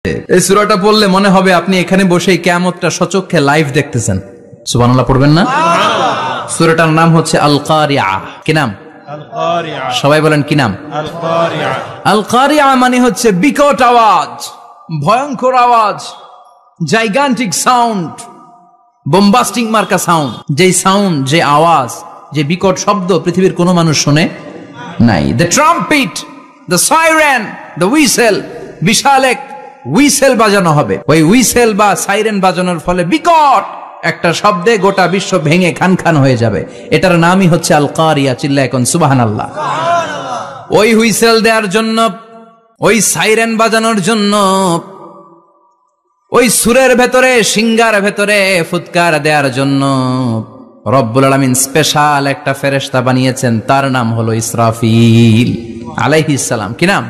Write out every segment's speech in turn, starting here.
এই সূরাটা পড়লে মনে হবে আপনি এখানে বসেই কিয়ামতটা সচক্ষে লাইভ দেখতেছেন। সুবহানাল্লাহ পড়বেন না? সূরাটার নাম হচ্ছে আল কারিআ। কি নাম? আল কারিআ। সবাই বলেন কি নাম? আল কারিআ। আল কারিআ মানে হচ্ছে বিকট আওয়াজ, ভয়ঙ্কর আওয়াজ, জাইগান্টিক সাউন্ড, বোম্বাস্টিক মার্কা সাউন্ড। যে সাউন্ড, যে আওয়াজ, যে বিকট শব্দ পৃথিবীর কোনো মানুষ শুনে নাই। The trumpet, the siren, the whistle, বিশাল এক হুইসেল বাজানো হবে। ওই হুইসেল বা সাইরেন বাজানোর ফলে বিকট একটা শব্দে গোটা বিশ্ব ভেঙে খান খান হয়ে যাবে। এটার নামই হচ্ছে আল কারিয়া। চিল্লায় এখন সুবহানাল্লাহ। ওই হুইসেল দেওয়ার জন্য, ওই সাইরেন বাজানোর জন্য, ওই সুরের ভেতরে, সিঙ্গার ভেতরে ফুৎকার দেওয়ার জন্য রব্বুল আলামিন স্পেশাল একটা ফেরেশতা বানিয়েছেন। তার নাম হলো ইসরাফিল আলাইহিস সালাম। কি নাম?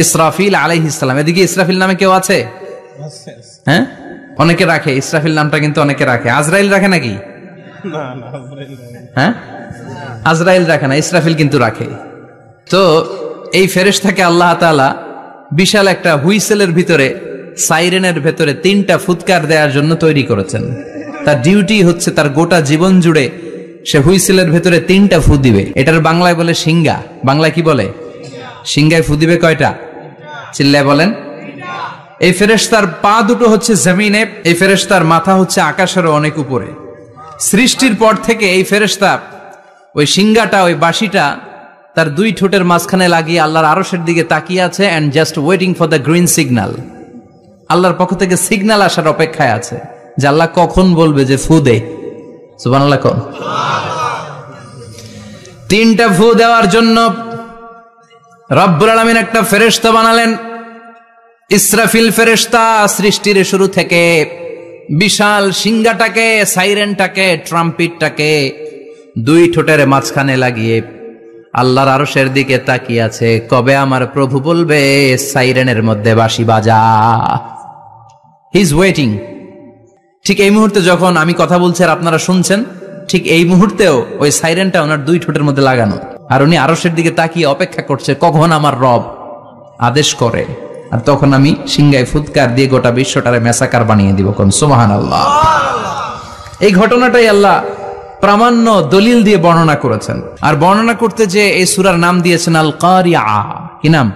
ইসরাফিল আলাইহিস সালাম। এদিকে ইসরাফিল নামে কেউ আছে? হ্যাঁ, অনেকে রাখে ইসরাফিল নামটা, কিন্তু অনেকে রাখে। আজরাইল রাখে নাকি? হ্যাঁ, আজরাইল রাখে না, ইসরাফিল কিন্তু রাখে। তো এই ফেরেশতাকে আল্লাহ তাআলা বিশাল একটা হুইসেলের ভিতরে, সাইরেনের ভেতরে 3টা ফুৎকার দেওয়ার জন্য তৈরি করেছেন। তার ডিউটি হচ্ছে তার গোটা জীবন জুড়ে সে হুইসেলের ভেতরে 3টা ফু দিবে। এটার বাংলায় বলে সিঙ্গা। বাংলায় কি বলে? সিঙ্গায় ফু দিবে কয়টা? চিল্লায় বলেন। এই ফেরেশতার পা দুটো হচ্ছে জমিনে, এই ফেরেশতার মাথা হচ্ছে আকাশেরও অনেক উপরে। সৃষ্টির পর থেকে এই ফেরেশতা ওই সিঙ্গাটা, ওই বাঁশিটা তার 2 ঠোঁটের মাঝখানে লাগিয়ে আল্লাহর আরশের দিকে তাকিয়ে আছে, and just waiting for the green signal. আল্লাহর পক্ষ থেকে সিগন্যাল আসার অপেক্ষায় আছে যে আল্লাহ কখন বলবে যে ফু দে। সুবহানাল্লাহ। 3টা ফু দেওয়ার জন্য রব্বুল আলামিন একটা ফেরেশতা বানালেন, ইসরাফিল ফেরেশতা। সৃষ্টির শুরু থেকে বিশাল সিঙ্গাটাকে, সাইরেনটাকে, ট্রাম্পিটটাকে 2 ঠোঁটের মাঝখানে লাগিয়ে আল্লাহর আরশের দিকে তাকিয়ে আছে, কবে আমার প্রভু বলবে সাইরেনের মধ্যে বাঁশি বাজা। He is waiting. ঠিক এই মুহূর্তে যখন আমি কথা বলছি আর আপনারা শুনছেন, ঠিক এই মুহূর্তেও ওই সাইরেনটা ওনার 2 ঠোঁটের মধ্যে লাগানো, আর উনি আরশের দিকে তাকিয়ে অপেক্ষা করছে কখন আমার রব আদেশ করে, আর তখন আমি সিঙ্গায় ফুৎকার দিয়ে গোটা বিশ্বটারে মেসাকার বানিয়ে দিব। কোন সুবহানাল্লাহ। এই ঘটনাটাই আল্লাহ প্রামাণ্য দলিল দিয়ে বর্ণনা করেছেন। আর বর্ণনা করতে যে এই সূরার নাম দিয়েছেন আল কারিআ। কি নাম?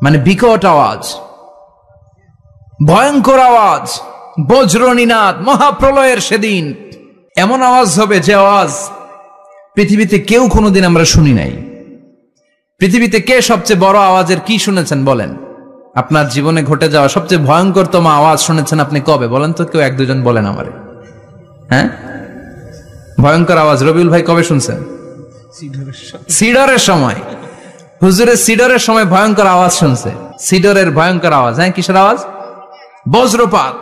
মানে বিকট আওয়াজ, ভয়ঙ্কর আওয়াজ, বজ্রনিনাদ, মহাপ্রলয়ের সেদিন এমন আওয়াজ হবে যে আওয়াজ পৃথিবীতে কেউ কোনোদিন আমরা শুনি নাই। পৃথিবীতে কে সবচেয়ে বড় আওয়াজের কি শুনেছেন বলেন? আপনার জীবনে ঘটে যাওয়া সবচেয়ে ভয়ঙ্করতম আওয়াজ শুনেছেন আপনি কবে? বলেন তো, কেউ 1-2 জন বলেন আমারে। হ্যাঁ, ভয়ঙ্কর আওয়াজ রবিউল ভাই কবে শুনছেন? সিডরের সময়। হুজুরের সিডরের সময় ভয়ঙ্কর আওয়াজ শুনছে। সিডরের ভয়ঙ্কর আওয়াজ। হ্যাঁ, কিসের আওয়াজ? বজ্রপাত।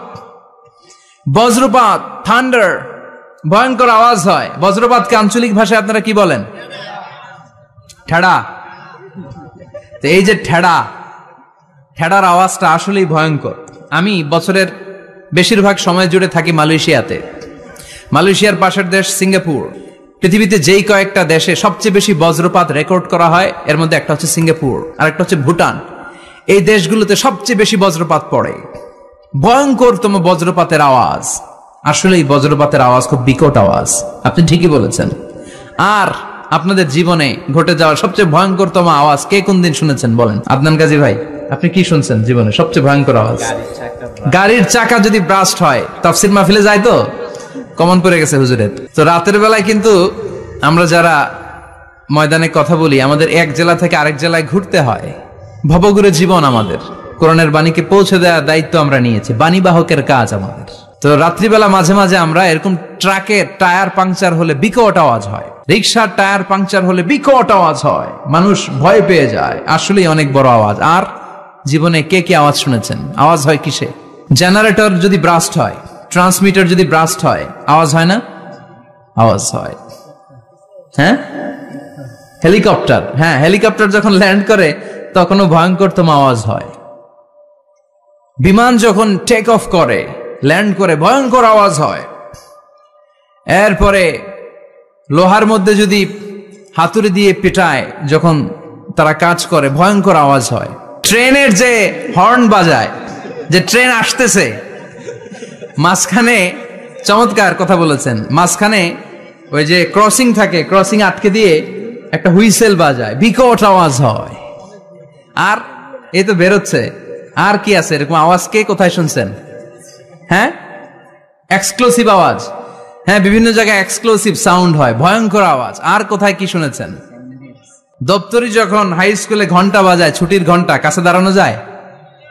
বজ্রপাত, থান্ডার, ভয়ঙ্কর আওয়াজ হয়। বজ্রপাতকে আঞ্চলিক ভাষায় আপনারা কি বলেন? ঠেড়া। তো এই যে ঠেড়ার আওয়াজটা আসলেই ভয়ঙ্কর। আমি বছরের বেশিরভাগ সময় জুড়ে থাকি মালয়েশিয়াতে। মালয়েশিয়ার পাশের দেশ সিঙ্গাপুর। পৃথিবীতে যেই কয়েকটা দেশে সবচেয়ে বেশি বজ্রপাত রেকর্ড করা হয়, এর মধ্যে একটা হচ্ছে সিঙ্গাপুর, আর একটা হচ্ছে ভুটান। এই দেশগুলোতে সবচেয়ে বেশি বজ্রপাত পড়ে। ভয়ঙ্করতম বজ্রপাতের আওয়াজ। আসলে এই বজ্রপাতের আওয়াজ খুব বিকট আওয়াজ। আপনি ঠিকই বলেছেন। আর আপনাদের জীবনে ঘটে যাওয়া সবচেয়ে ভয়ঙ্করতম আওয়াজ কে কোন দিন শুনেছেন বলেন? আদনান গাজী ভাই, আপনি কি শুনছেন জীবনে সবচেয়ে ভয়ঙ্কর আওয়াজ? গাড়ির চাকা যদি ব্রাস্ট হয়। তাফসীর মাহফিলে যায় তো কমন পড়ে গেছে হুজুরের। তো রাতের বেলায় কিন্তু আমরা যারা ময়দানে কথা বলি, আমাদের এক জেলা থেকে আরেক জেলায় ঘুরতে হয়। ভবঘুরে জীবন আমাদের। কোরআনের বাণীকে পৌঁছে দেওয়ার দায়িত্ব আমরা নিয়েছি, বাণীবাহকের কাজ আমাদের। তো রাত্রিবেলা মাঝে মাঝে আমরা এরকম ট্রাকের টায়ার পাংচার হলে বিকট আওয়াজ হয়, রিক্সার টায়ার পাংচার হলে বিকট আওয়াজ হয়, মানুষ ভয় পেয়ে যায়। আসলেই অনেক বড় আওয়াজ। আর জীবনে কে কে আওয়াজ শুনেছেন? আওয়াজ হয় কিসে? জেনারেটর যদি ব্রাস্ট হয়, ট্রান্সমিটার যদি ব্রাস্ট হয়, আওয়াজ হয় না? আওয়াজ হয়। হ্যাঁ, হেলিকপ্টার। হ্যাঁ, হেলিকপ্টার যখন ল্যান্ড করে তখনও ভয়ঙ্করতম আওয়াজ হয়। বিমান যখন টেক অফ করে, ল্যান্ড করে, ভয়ঙ্কর আওয়াজ হয়। এরপরে লোহার মধ্যে যদি হাতুড়ি দিয়ে পেটায়, যখন তারা কাজ করে, ভয়ঙ্কর আওয়াজ হয়। ট্রেনের যে হর্ন বাজায়, যে ট্রেন আসতেছে, মাঝখানে চমৎকার কথা বলেছেন, মাঝখানে ওই যে ক্রসিং থাকে, ক্রসিং আটকে দিয়ে একটা হুইসেল বাজায়, বিকট আওয়াজ হয়। আর এই তো বেরোচ্ছে, আর কি আছে এরকম আওয়াজ? কে কোথায় শুনছেন? হ্যাঁ, এক্সক্লুসিভ আওয়াজ। হ্যাঁ, বিভিন্ন জায়গায় এক্সক্লুসিভ সাউন্ড হয়, ভয়ঙ্কর আওয়াজ। আর কোথায় কি শুনেছেন? দপ্তরি যখন হাই স্কুলে ঘন্টা বাজায়, ছুটির ঘন্টা, কাছে দাঁড়ানো যায়,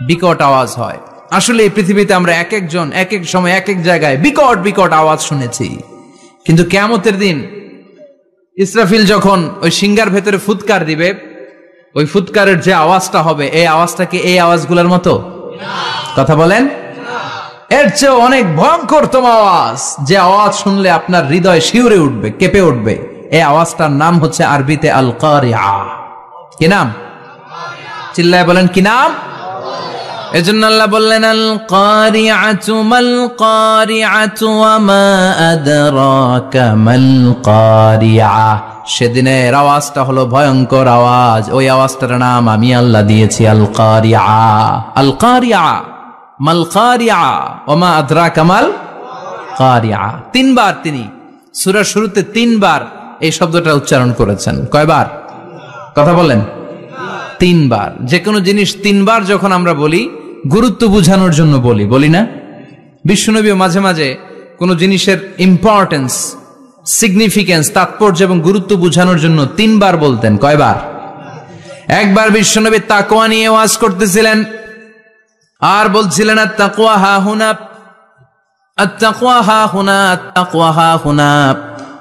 বিকট আওয়াজ হয়। আসলে এই পৃথিবীতে আমরা এক একজন এক এক সময় এক এক জায়গায় বিকট বিকট আওয়াজ শুনেছি। কিন্তু কিয়ামতের দিন ইসরাফিল যখন ওই সিংহার ভেতরে ফুৎকার দিবে, ওই ফুৎকারের যে আওয়াজটা হবে, এই আওয়াজটা কি এই আওয়াজগুলোর মতো? কথা বলেন। এর চেয়ে অনেক ভয়ঙ্করতম আওয়াজ, যে আওয়াজ শুনলে আপনার হৃদয় শিউরে উঠবে, কেঁপে উঠবে। এই আওয়াজটার নাম হচ্ছে আরবিতে আল কারিআ। কি নাম? চিল্লায় বলেন, কি নাম? এজন্য আল্লাহ বললেন, আল কারিআতু মাল কারিআতু ওয়া মা আদরাকা মাল কারিআ। সেদিনের আওয়াজটা হলো ভয়ঙ্কর আওয়াজ। ওই আওয়াজটার নাম আমি আল্লাহ দিয়েছি আল কারিআ। আল কারিআ মাল কারিআ ওয়া মা আদরাকা মাল কারিআ। তিনবার তিনি সূরার শুরুতে তিনবার এই শব্দটা উচ্চারণ করেছেন। কয়বার? কথা বলেন। তিনবার। যে কোনো জিনিস তিনবার যখন আমরা বলি, গুরুত্ব বোঝানোর জন্য বলি, বলি না? বিশ্বনবীও মাঝে মাঝে কোনো জিনিসের ইম্পর্টেন্স, সিগনিফিকেন্স, তাৎপর্য এবং গুরুত্ব বোঝানোর জন্য তিনবার বলতেন। কয়বার? একবার বিশ্বনবী তাকওয়া নিয়ে ওয়াজ করতেছিলেন, আর বলছিলেন আত-তাকওয়া হা হুনা, আত-তাকওয়া হা হুনা, আত-তাকওয়া হা হুনা,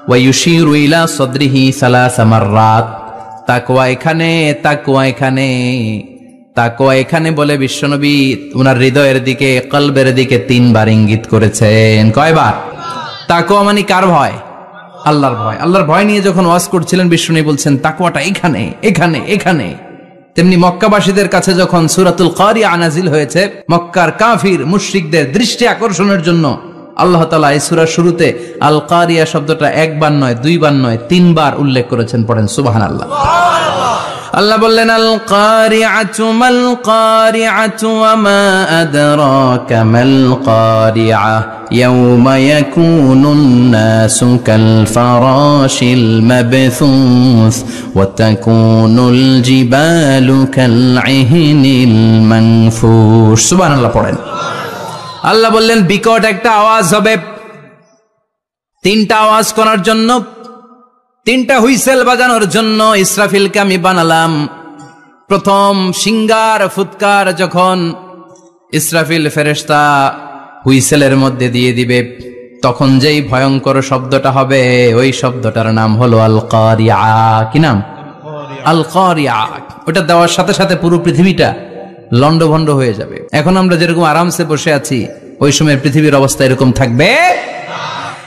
ওয়া ইউশিরু ইলা সাদরিহি সালাসা মাররাত। তাকওয়া এখানে, তাকওয়া এখানে, তাকওয়া এখানে বলে বিশ্বনবী উনার হৃদয়ের দিকে, কলবের দিকে তিনবার ইঙ্গিত করেছেন। কয়বার? তাকওয়া মানে কার ভয়? আল্লাহর ভয়। আল্লাহর ভয় নিয়ে যখন ওয়াজ করছিলেন বিশ্বনবী বলছেন তাকওয়াটা এখানে, এখানে, এখানে। তেমনি মক্কাবাসীদের কাছে যখন সূরাতুল কারিআ নাজিল হয়েছে, মক্কার কাফির মুশরিকদের দৃষ্টি আকর্ষণের জন্য আল্লাহ তাআলা এই সূরার শুরুতে আল কারিআ শব্দটা একবার নয়, দুইবার নয়, তিনবার উল্লেখ করেছেন। পড়েন সুবহানাল্লাহ। আল্লাহ বললেন, আল কারিআতু মাল কারিআতু ওয়া মা আদরাকা মাল কারিআ ইয়াওমা ইয়াকুনুন নাসু কাল ফারাশিল মাবথুস ওয়া তাকুনুল জিবালু কাল ইহনিল মানফুশ। সুবহানাল্লাহ পড়েন। আল্লাহ বললেন, বিকট একটা আওয়াজ হবে। তিনটা আওয়াজ করার জন্য, তিনটা হুইসেল বাজানোর জন্য ইসরাফিলকে আমি বানালাম। প্রথম সিংগার ফুৎকার যখন ইসরাফিল ফেরেশতা হুইসেলের মধ্যে দিয়ে দিবে, তখন যেই ভয়ঙ্কর শব্দটা হবে, ওই শব্দটার নাম হলো আল কারিআ। কি নাম? আল কারিআ। ওটা দেওয়ার সাথে সাথে পুরো পৃথিবীটা লন্ডভন্ড হয়ে যাবে। এখন আমরা যেরকম আরামসে বসে আছি, ওই সময় পৃথিবীর অবস্থা এরকম থাকবে।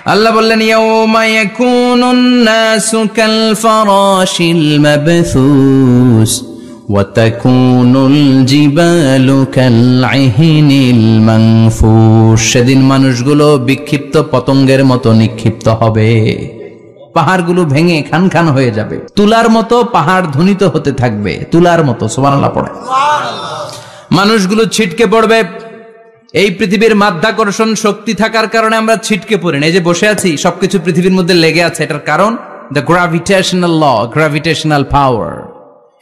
আল্লাহ বললেন, ইয়াওমা ইয়াকুনুন নাসু কাল ফারাশিল মাবথুস ওয়া তাকুনুল জিবালু কাল ইহনিল মানফুশ। সেদিন মানুষগুলো বিক্ষিপ্ত পতঙ্গের মতো নিক্ষিপ্ত হবে, পাহাড়গুলো ভেঙে খান খান হয়ে যাবে, তুলার মতো পাহাড় ধ্বনিত হতে থাকবে, তুলার মতো। সুবহানাল্লাহ পড়ে। মানুষগুলো ছিটকে পড়বে। এই পৃথিবীর মাধ্যাকর্ষণ শক্তি থাকার কারণে আমরা ছিটকে পড়ি না। এই যে বসে আছি, সবকিছু পৃথিবীর মধ্যে লেগে আছে, এটার কারণ দ্য গ্র্যাভিটেশনাল ল, গ্র্যাভিটেশনাল পাওয়ার।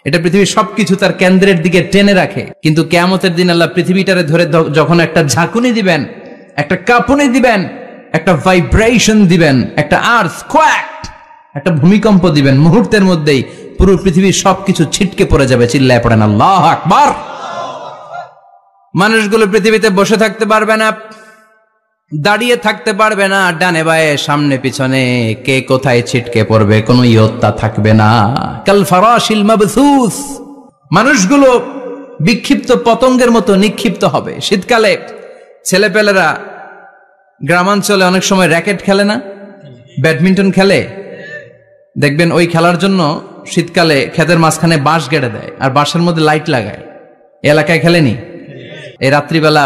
এটা পৃথিবীর সবকিছু তার কেন্দ্রের দিকে টেনে রাখে। কিন্তু কিয়ামতের দিন আল্লাহ পৃথিবীটারে ধরে যখন একটা ঝাঁকুনি দিবেন, একটা কাঁপুনি দিবেন, একটা ভাইব্রেশন দিবেন, একটা আর্থকোয়েক, একটা ভূমিকম্প দিবেন, মুহূর্তের মধ্যেই পুরো পৃথিবীর সবকিছু ছিটকে পড়ে যাবে। চিল্লায় পড়েন আল্লাহু আকবার। মানুষগুলো পৃথিবীতে বসে থাকতে পারবে না, দাঁড়িয়ে থাকতে পারবে না, ডানে বায়ে সামনে পিছনে কে কোথায় ছিটকে পড়বে কোনো ইয়ত্তা থাকবে না। কাল ফারাশিল মাবথুস। মানুষগুলো বিক্ষিপ্ত পতঙ্গের মতো নিক্ষিপ্ত হবে। শীতকালে ছেলেপেলেরা গ্রামাঞ্চলে অনেক সময় র্যাকেট খেলে না, ব্যাডমিন্টন খেলে, দেখবেন ওই খেলার জন্য শীতকালে ক্ষেতের মাঝখানে বাঁশ গেড়ে দেয় আর বাঁশের মধ্যে লাইট লাগায়। এলাকায় খেলেনি? এই রাত্রিবেলা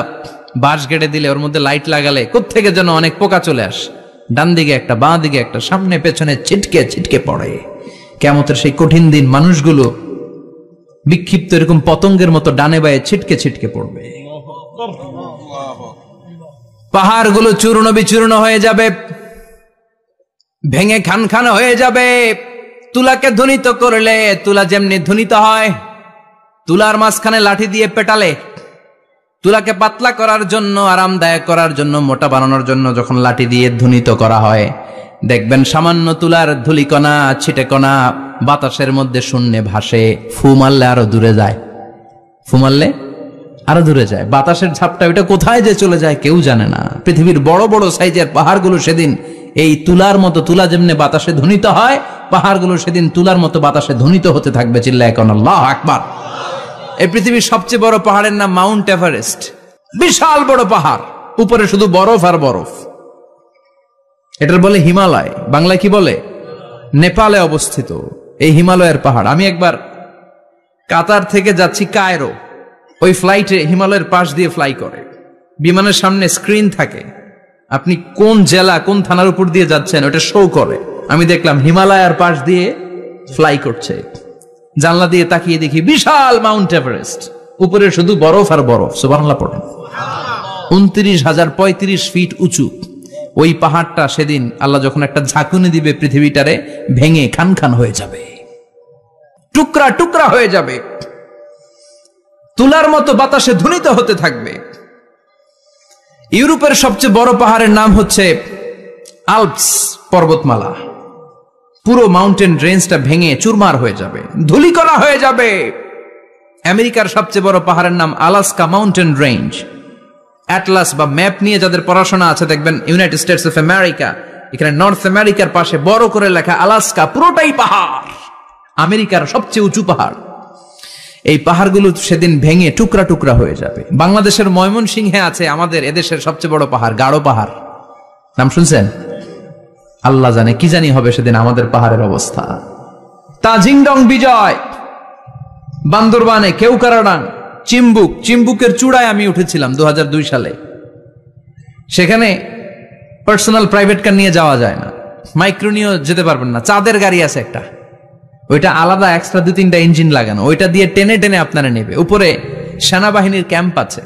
বাঁশ গেড়ে দিলে ওর মধ্যে লাইট লাগালে কোত্থেকে যেন অনেক পোকা চলে আসে, ডান দিকে একটা, বাঁ দিকে একটা, সামনে পেছনে ছিটকে ছিটকে পড়ে। কিয়ামতের সেই কঠিন দিন মানুষগুলো বিক্ষিপ্ত এরকম পতঙ্গের মতো ডানে বায়ে ছিটকে ছিটকে পড়বে। পাহাড়গুলো চূর্ণ বিচূর্ণ হয়ে যাবে, ভেঙে খান খান হয়ে যাবে। তুলাকে ধ্বনিত করলে তুলা যেমনি ধ্বনিত হয়, তুলার মাঝখানে লাঠি দিয়ে পেটালে, তুলাকে পাতলা করার জন্য, আরামদায়ক করার জন্য, মোটা বানানোর জন্য যখন লাঠি দিয়ে ধ্বনিত করা হয়, দেখবেন সামান্য তুলার ধুলিকণা ছিটেকণা বাতাসের মধ্যে শূন্যে ভাসে। ফু মারলে আরো দূরে যায়, ফু মারলে আরো দূরে যায়। বাতাসের ঝাপটা ওটা কোথায় যে চলে যায় কেউ জানে না। পৃথিবীর বড় বড় সাইজের পাহাড়গুলো সেদিন এই তুলার মতো, তুলা যেমনি বাতাসে ধ্বনিত হয়, পাহাড়গুলো সেদিন তুলার মতো বাতাসে ধ্বনিত হতে থাকবে। চিল্লায় এখন আল্লাহু আকবার। এই পৃথিবীর সবচেয়ে বড় পাহাড়ের নাম মাউন্ট এভারেস্ট। বিশাল বড় পাহাড়, উপরে শুধু বরফ আর বরফ। এটার বলে হিমালয়, বাংলায় কি বলে? নেপালে অবস্থিত এই হিমালয়ের পাহাড়। আমি একবার কাতার থেকে যাচ্ছি কায়রো, ওই ফ্লাইটে হিমালয়ের পাশ দিয়ে ফ্লাই করে, বিমানের সামনে স্ক্রিন থাকে, আপনি কোন জেলা কোন থানার উপর দিয়ে যাচ্ছেন ওটা শো করে। আমি দেখলাম হিমালয়ের পাশ দিয়ে ফ্লাই করছে, জানলা দিয়ে তাকিয়ে দেখি বিশাল মাউন্ট এভারেস্ট, উপরে শুধু বরফ আর বরফ। সুবহানাল্লাহ পড়েন। 29,035 ফিট উঁচু ওই পাহাড়টা সেদিন আল্লাহ যখন একটা ঝাঁকুনি দিবে, পৃথিবীটারে ভেঙে খান খান হয়ে যাবে, টুকরা টুকরা হয়ে যাবে, তুলার মতো বাতাসে ধ্বনিত হতে থাকবে। ইউরোপের সবচেয়ে বড় পাহাড়ের নাম হচ্ছে আল্পস পর্বতমালা। পুরো মাউন্টেন রেঞ্জটা ভেঙে চুরমার হয়ে যাবে, ধূলিকণা হয়ে যাবে। আমেরিকার সবচেয়ে বড় পাহাড়ের নাম আলাস্কা মাউন্টেন রেঞ্জ। অ্যাটলাস বা ম্যাপ নিয়ে যাদের পড়াশোনা আছে দেখবেন ইউনাইটেড স্টেটস অফ আমেরিকা, এখানে নর্থ আমেরিকার পাশে বড় করে লেখা আলাস্কা, পুরোটাই পাহাড়, আমেরিকার সবচেয়ে উঁচু পাহাড়। এই পাহাড়গুলো সেদিন ভেঙে টুকরা টুকরা হয়ে যাবে। বাংলাদেশের ময়মনসিংহে আছে আমাদের এদেশের সবচেয়ে বড় পাহাড়, গাঢ় পাহাড়, নাম শুনছেন? আল্লাহ জানে কি জানি হবে সেদিন আমাদের পাহাড়ের অবস্থা। তাজিংডং বিজয়, বান্দরবানে কেউকারাডাং, চিম্বুক, চিম্বুকের চূড়ায় আমি উঠেছিলাম 2002 সালে। সেখানে পার্সোনাল প্রাইভেট কার নিয়ে যাওয়া যায় না, মাইক্রো নিয়েও যেতে পারবেন না। চাঁদের গাড়ি আছে একটা, ওইটা আলাদা এক্সট্রা 2-3টা ইঞ্জিন লাগানো, ওইটা দিয়ে টেনে টেনে আপনারা নেবে। উপরে সেনাবাহিনীর ক্যাম্প আছে।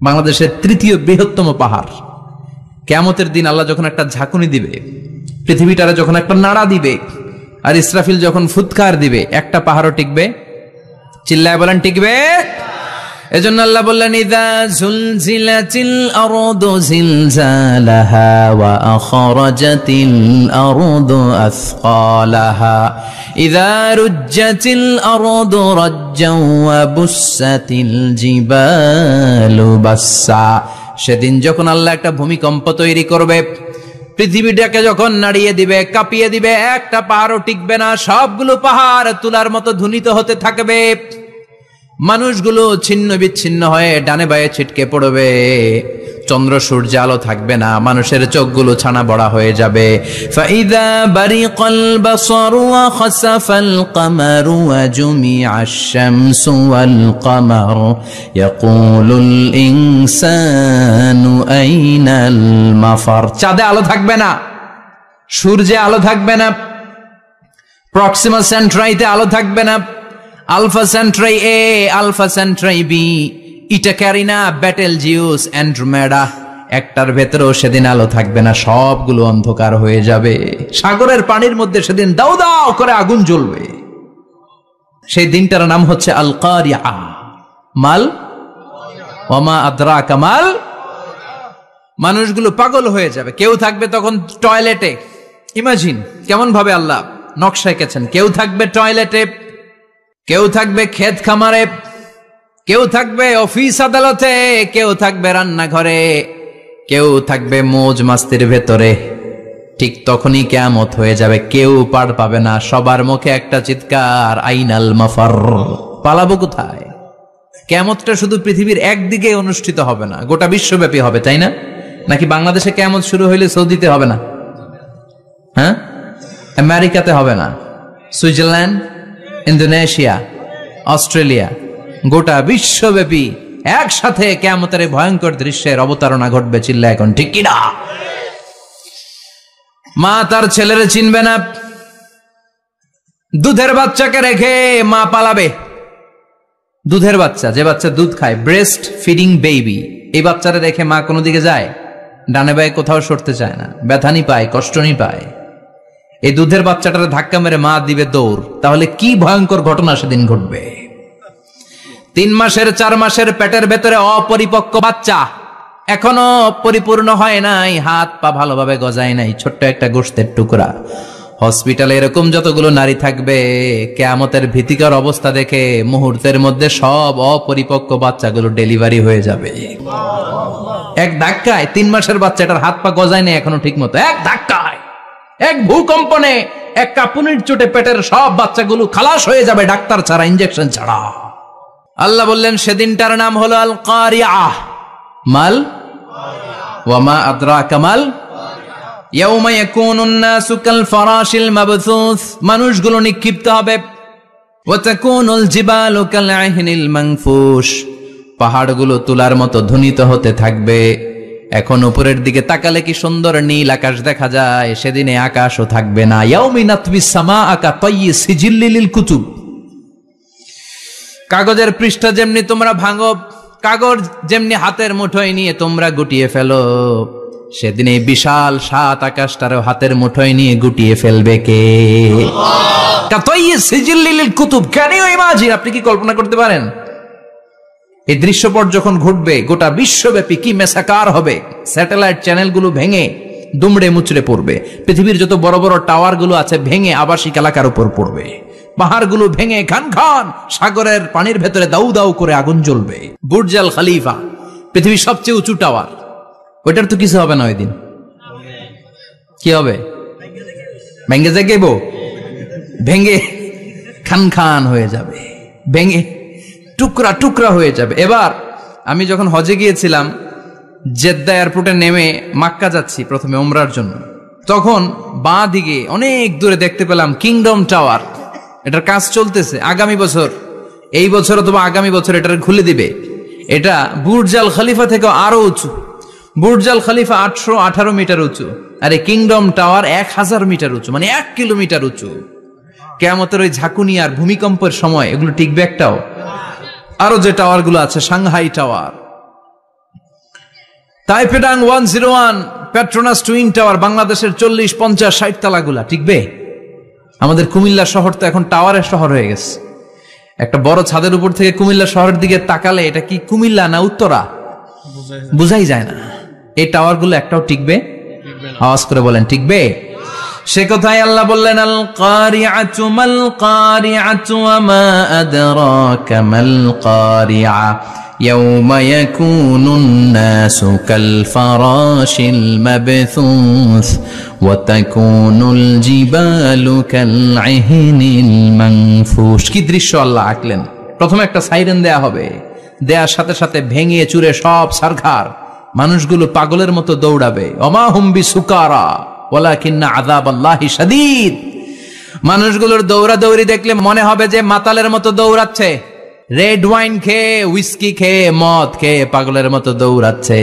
বাংলাদেশের 3য় বৃহত্তম পাহাড়। কিয়ামতের দিন আল্লাহ যখন একটা ঝাঁকুনি দিবে, পৃথিবীটারে যখন একটা নাড়া দিবে, আর ইসরাফিল যখন ফুৎকার দিবে, একটা পাহাড়ও টিকবে? চিল্লায় বলেন টিকবে? এজন্য আল্লাহ বললেন ইযা যুলজিলাতিল আরদু জিলজালাহা ওয়া আখরাজাতিল আরদু আসকালাহা ইযা রুজ্জাতিল আরদু রাজ্জাও ওয়া বুসাতিল জিবালু বাসসা। সেদিন যখন আল্লাহ একটা ভূমিকম্প তৈরি করবে, পৃথিবীটাকে যখন নাড়িয়ে দিবে, কাঁপিয়ে দিবে, একটা পাহাড়ও টিকবে না, সবগুলো পাহাড় তুলার মতো ধ্বনিত হতে থাকবে। মানুষগুলো ছিন্ন বিচ্ছিন্ন হয়ে ডানে বায়ে ছিটকে পড়বে, চন্দ্র সূর্য আলো থাকবে না, মানুষের চোখগুলো ছানা বড়া হয়ে যাবে। ফাইদা বারিকাল বাসারু ওয়া খাসাফাল কামারু ওয়া জুমিআশ শামসু ওয়াল কামারু ইয়াকুলুল ইনসানু আইনাল মাফার। চাঁদে আলো থাকবে না, সূর্যে আলো থাকবে না, প্রক্সিমা সেন্ট্রাইতে আলো থাকবে না, আলফা সেন্ট্রাই এ, আলফা সেন্ট্রাই বি, ইটা ক্যারিনা, ব্যাটেল জিউস, অ্যান্ড্রোমেডা, একটার ভেতরেও সেদিন আলো থাকবে না, সবগুলো অন্ধকার হয়ে যাবে। সাগরের পানির মধ্যে সেদিন দাউ দাউ করে আগুন জ্বলবে। সেই দিনটার নাম হচ্ছে আল কারিআ। মাল ওয়ামা আদরাকা মাল। মানুষগুলো পাগল হয়ে যাবে। কেউ থাকবে তখন টয়লেটে, ইমাজিন কেমন ভাবে আল্লাহ নকশা এঁকেছেন। কেউ থাকবে টয়লেটে, কেউ থাকবে ক্ষেত খামারে, কেউ থাকবে অফিস আদালতে, কেউ থাকবে রান্নাঘরে, কেউ থাকবে মৌজ মাস্তির ভেতরে। ঠিক তখনই কিয়ামত হয়ে যাবে, কেউ পার পাবে না, সবার মুখে একটা চিৎকার, আইনাল মাফার। পালাবো কোথায়? কিয়ামতটা শুধু পৃথিবীর একদিকে অনুষ্ঠিত হবে না, গোটা বিশ্বব্যাপী হবে, তাই না? নাকি বাংলাদেশে কিয়ামত শুরু হইলে সৌদিতে হবে না? হ্যাঁ, আমেরিকাতে হবে না, সুইজারল্যান্ড, ইন্দোনেশিয়া, অস্ট্রেলিয়া, গোটা বিশ্বব্যাপী একসাথে কিয়ামতের ভয়ঙ্কর দৃশ্যের অবতারণা ঘটবে। চিল্লা এখন ঠিক কিনা? মা তার ছেলেরে চিনবে না, দুধের বাচ্চাকে রেখে মা পালাবে। দুধের বাচ্চা, যে বাচ্চা দুধ খায়, ব্রেস্ট ফিডিং বেবি, এই বাচ্চারা রেখে মা কোনো দিকে যায়? ডানে বায়ে কোথাও সরতে চায় না, ব্যথানি পায়, কষ্টনি পায়। এই দুধের বাচ্চাটারে ধাক্কা মেরে মা দিবে দৌড়। তাহলে কি ভয়ঙ্কর ঘটনা সেদিন ঘটবে। 3 মাসের 4 মাসের পেটের ভেতরে অপরিপক্ক বাচ্চা, এখনো পরিপূর্ণ হয় নাই, হাত পা ভালোভাবে গজায় নাই, ছোট্ট একটা গোশতের টুকরা। হসপিটালে এরকম যতগুলো নারী থাকবে, কিয়ামতের ভীতিকর অবস্থা দেখে মুহূর্তের মধ্যে সব অপরিপক্ক বাচ্চাগুলো ডেলিভারি হয়ে যাবে। এক ধাক্কায় 3 মাসের বাচ্চাটার হাত পা গজায় নাই এখনো ঠিক মতো, এক ধাক্কায়, এক ভূকম্পনে, এক কাঁপুনির চোটে পেটের সব বাচ্চাগুলো খালাস হয়ে যাবে, ডাক্তার ছাড়া, ইনজেকশন ছাড়া। আল্লাহ বললেন সেদিনটার নাম হলো আল কারিআহ। মাল ওয়ামা আদরাকা মাল ইয়াউমা ইয়াকুনুন নাসু কাল ফারাশিল মাবথুস, মানুষগুলো নিক্ষিপ্ত হবে। ওয়া তাকুনুল জিবালু কাল আহিনিল মানফুশ, পাহাড়গুলো তুলার মতো ধ্বনিত হতে থাকবে। এখন উপরের দিকে তাকালে কি সুন্দর নীল আকাশ দেখা যায়, সেদিনে আকাশও থাকবে না। ইয়াউমি নাতবিস সামাআ কা তায়্যি সিজিল্লিল কুতুব, কাগজের পৃষ্ঠা যেমনি তোমরা ভাঙো, কাগজ যেমনি হাতের মুঠোয় নিয়ে তোমরা গুটিয়ে ফেলো, সেদিন এই বিশাল 7 আকাশটারও হাতের মুঠোয় নিয়ে গুটিয়ে ফেলবে কে? Qutub, can you imagine? আপনি কি কল্পনা করতে পারেন এই দৃশ্যপট যখন ঘটবে গোটা বিশ্বব্যাপী কি মেসাকার হবে? স্যাটেলাইট চ্যানেলগুলো ভেঙে দুমড়ে মুচড়ে পড়বে, পৃথিবীর যত বড় বড় টাওয়ার গুলো আছে ভেঙে আবাসিক এলাকার উপর পড়বে, পাহাড়গুলো ভেঙে খান খান সাগরের পানির ভেতরে দাউ দাউ করে আগুন জ্বলবে। বুর্জ আল খলিফা, পৃথিবীর সবচেয়ে উঁচু টাওয়ার, ওইটার তো কিছু হবে না, ওই দিন কি হবে? ভেঙে যাইব, ভেঙে খান খান হয়ে যাবে, ভেঙে টুকরা টুকরা হয়ে যাবে। এবার আমি যখন হজে গিয়েছিলাম, জেদ্দা এয়ারপোর্টে নেমে মাক্কা যাচ্ছি প্রথমে উমরার জন্য, তখন বাঁ দিকে অনেক দূরে দেখতে পেলাম কিংডম টাওয়ার। এটার কাজ চলতেছে, আগামী বছর, এই বছর অথবা আগামী বছর এটার খুলে দিবে। এটা বুর্জ আল খলিফা থেকে আরো উঁচু। বুর্জ আল খলিফা 818 মিটার উঁচু, আর এই কিংডম টাওয়ার 1000 মিটার উঁচু, মানে 1 কিলোমিটার উঁচু। কিয়ামতের ওই ঝাঁকুনি আর ভূমিকম্পের সময় এগুলো টিকবে একটাও? আরো যে টাওয়ার গুলো আছে, সাংহাই টাওয়ার, তাইপেডাং 101, পেট্রোনাস টুইন টাওয়ার, বাংলাদেশের 40, 50, 60 তালাগুলা টিকবে? আমাদের কুমিল্লা শহর তো এখন টাওয়ারের শহর হয়ে গেছে। একটা বড় ছাদের উপর থেকে কুমিল্লা শহরের দিকে তাকালে এটা কি কুমিল্লা না উত্তরা বুঝাই যায় না। এই টাওয়ার গুলো একটাও টিকবে? আওয়াজ করে বলেন টিকবে? সে কথাই আল্লাহ বললেন আল কারিআতু মাল কারিআতু ওয়া মা আদরাকা মাল কারিআ ইয়াউমা ইয়াকুনুন নাসু কাল ফারাশিল মাবথুস ওয়া তাকুনুল জিবালু কাল আহিনিল মানফুশ। কি দৃশ্য আল্লাহ আঁকলেন! প্রথমে একটা সাইরেন দেয়া হবে, দেয়ার সাথে সাথে ভেঙে চুরে সব সারখার, মানুষগুলো পাগলের মতো দৌড়াবে। ওমা হুম বিসুকারা ওয়ালাকিন্না আযাবাল্লাহি শাদীদ। মানুষগুলোর দৌড়াদৌড়ি দেখলে মনে হবে যে মাতালের মতো দৌড়াচ্ছে, রেড ওয়াইন খেয়ে, উইস্কি খেয়ে, মদ খেয়ে পাগলের মতো দৌড়াচ্ছে।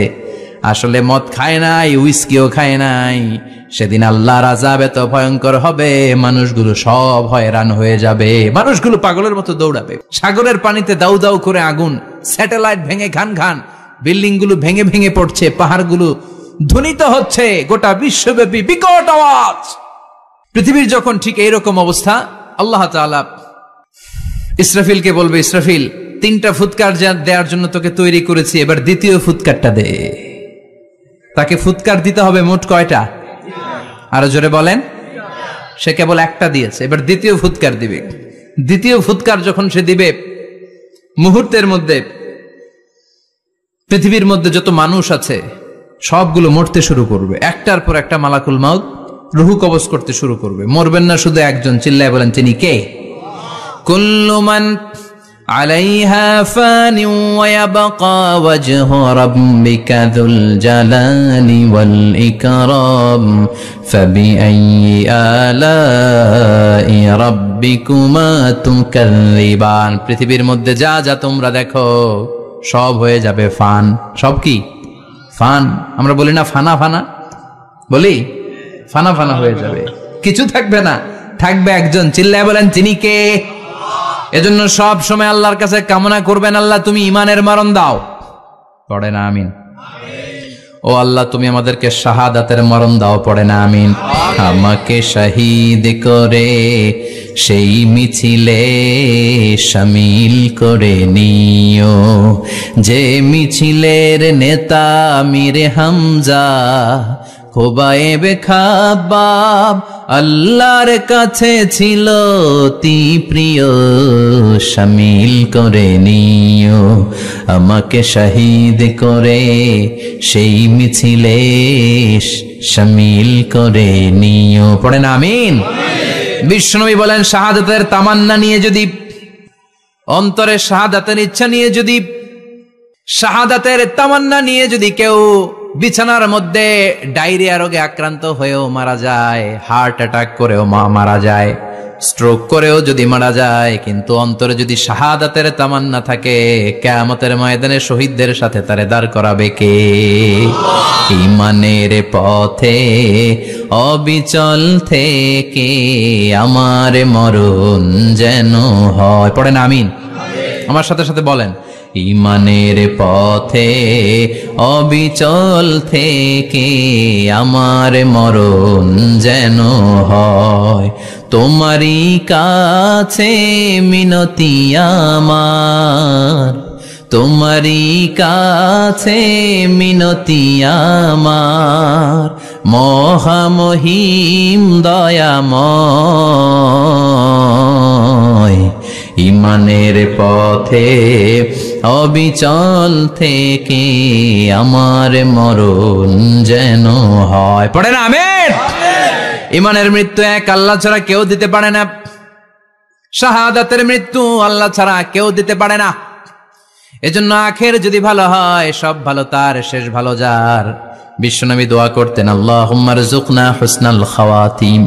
আসলে মদ খায় নাই, উইস্কিও খায় নাই। সেদিন আল্লাহর আযাব এত ভয়ঙ্কর হবে, মানুষগুলো সব হয়রান হয়ে যাবে, মানুষগুলো পাগলের মতো দৌড়াবে। সাগরের পানিতে দাউ দাউ করে আগুন, স্যাটেলাইট ভেঙে খান খান, বিল্ডিং গুলো ভেঙে ভেঙে পড়ছে, পাহাড়গুলো ধ্বনিত হচ্ছে, গোটা বিশ্বব্যাপী বিকট আওয়াজ। পৃথিবীর যখন ঠিক এইরকম অবস্থা, আল্লাহ তাআলা ইসরাফিলকে বলবে, ইসরাফিল 3টা ফুৎকার দেওয়ার জন্য তোকে তৈরি করেছি, এবার দ্বিতীয় ফুৎকারটা দে। তাকে ফুৎকার দিতে হবে মোট কয়টা? আরো জোরে বলেন। সে কেবল একটা দিয়েছে, এবার দ্বিতীয় ফুৎকার দিবে। দ্বিতীয় ফুৎকার যখন সে দিবে, মুহূর্তের মধ্যে পৃথিবীর মধ্যে যত মানুষ আছে সবগুলো মরতে শুরু করবে, একটার পর একটা মালাকুল মাউত রুহু কবজ করতে শুরু করবে। মরবেন না শুধু একজন, চিল্লায় বলেন তিনি কে? কুল্লু মান আলাইহা ফানি ওয়া ইয়াবকা ওয়াজহু রাব্বিকা যুল জালালি ওয়াল ইকরাম ফাবিআইয়ি আলাই রাব্বিকুমা তুকাযযিবান। পৃথিবীর মধ্যে যা যা তোমরা দেখো সব হয়ে যাবে ফান। সব কি? ফান। আমরা বলি না ফানা ফানা, বলি ফানা ফানা হয়ে যাবে, কিছু থাকবে না, থাকবে একজন। চিল্লায় বলেন তিনি কে? এজন্য সব সময় আল্লাহর কাছে কামনা করবেন, আল্লাহ তুমি ঈমানের মরণ দাও। পড়ে না আমিন? ও আল্লাহ তুমি আমাদেরকে শাহাদাতের মরণ দাও। পড়ে না আমিন? আমাকে শহীদ করে সেই মিছিলে শামিল করে নিও, যে মিছিলের নেতা মীরে হামজা খোবায়েবে খাব্বাব আল্লাহর কাছে ছিল অতি প্রিয়, শামিল করে নিও আমাকে শহীদ করে সেই মিছিলে শামিল করে নিও। পড়েন আমিন। বিশ্বনবী বলেন শাহাদাতের তামান্না নিয়ে যদি, অন্তরে শাহাদাতের ইচ্ছা নিয়ে যদি, শাহাদাতের তামান্না নিয়ে যদি কেউ বিছানার মধ্যে ডায়রিয়া রোগে আক্রান্ত হয়েও মারা যায়, হার্ট অ্যাটাক করেও মারা যায়, স্ট্রোক করেও যদি মারা যায়, কিন্তু অন্তরে যদি শাহাদাতের তামান্না থাকে, কিয়ামতের ময়দানে শহীদদের সাথে তারে দাঁড় করাবে কে? ঈমানের পথে অবিচল থেকে আমার মরণ যেন হয়। পড়েন আমিন। আমার সাথে সাথে বলেন, ঈমানের পথে অবিচল থেকে আমার মরণ যেন হয়, তোমারই কাছে মিনতি আমার, তোমারই কাছে মিনতি আমার, মহামহিম দয়াময়, ঈমানের পথে অবিচল থেকে আমার মরণ যেন হয়। পড়েন আমিন। ঈমানের মৃত্যু এক আল্লাহ ছাড়া কেউ দিতে পারে না, শাহাদাতের মৃত্যু আল্লাহ ছাড়া কেউ দিতে পারে না। এজন্য আখের যদি ভালো হয়, সব ভালো তার, শেষ ভালো যার। বিশ্বনবী দোয়া করতেন, আল্লাহুম্মা রযুকনা হুসনাল খাওয়াতিম,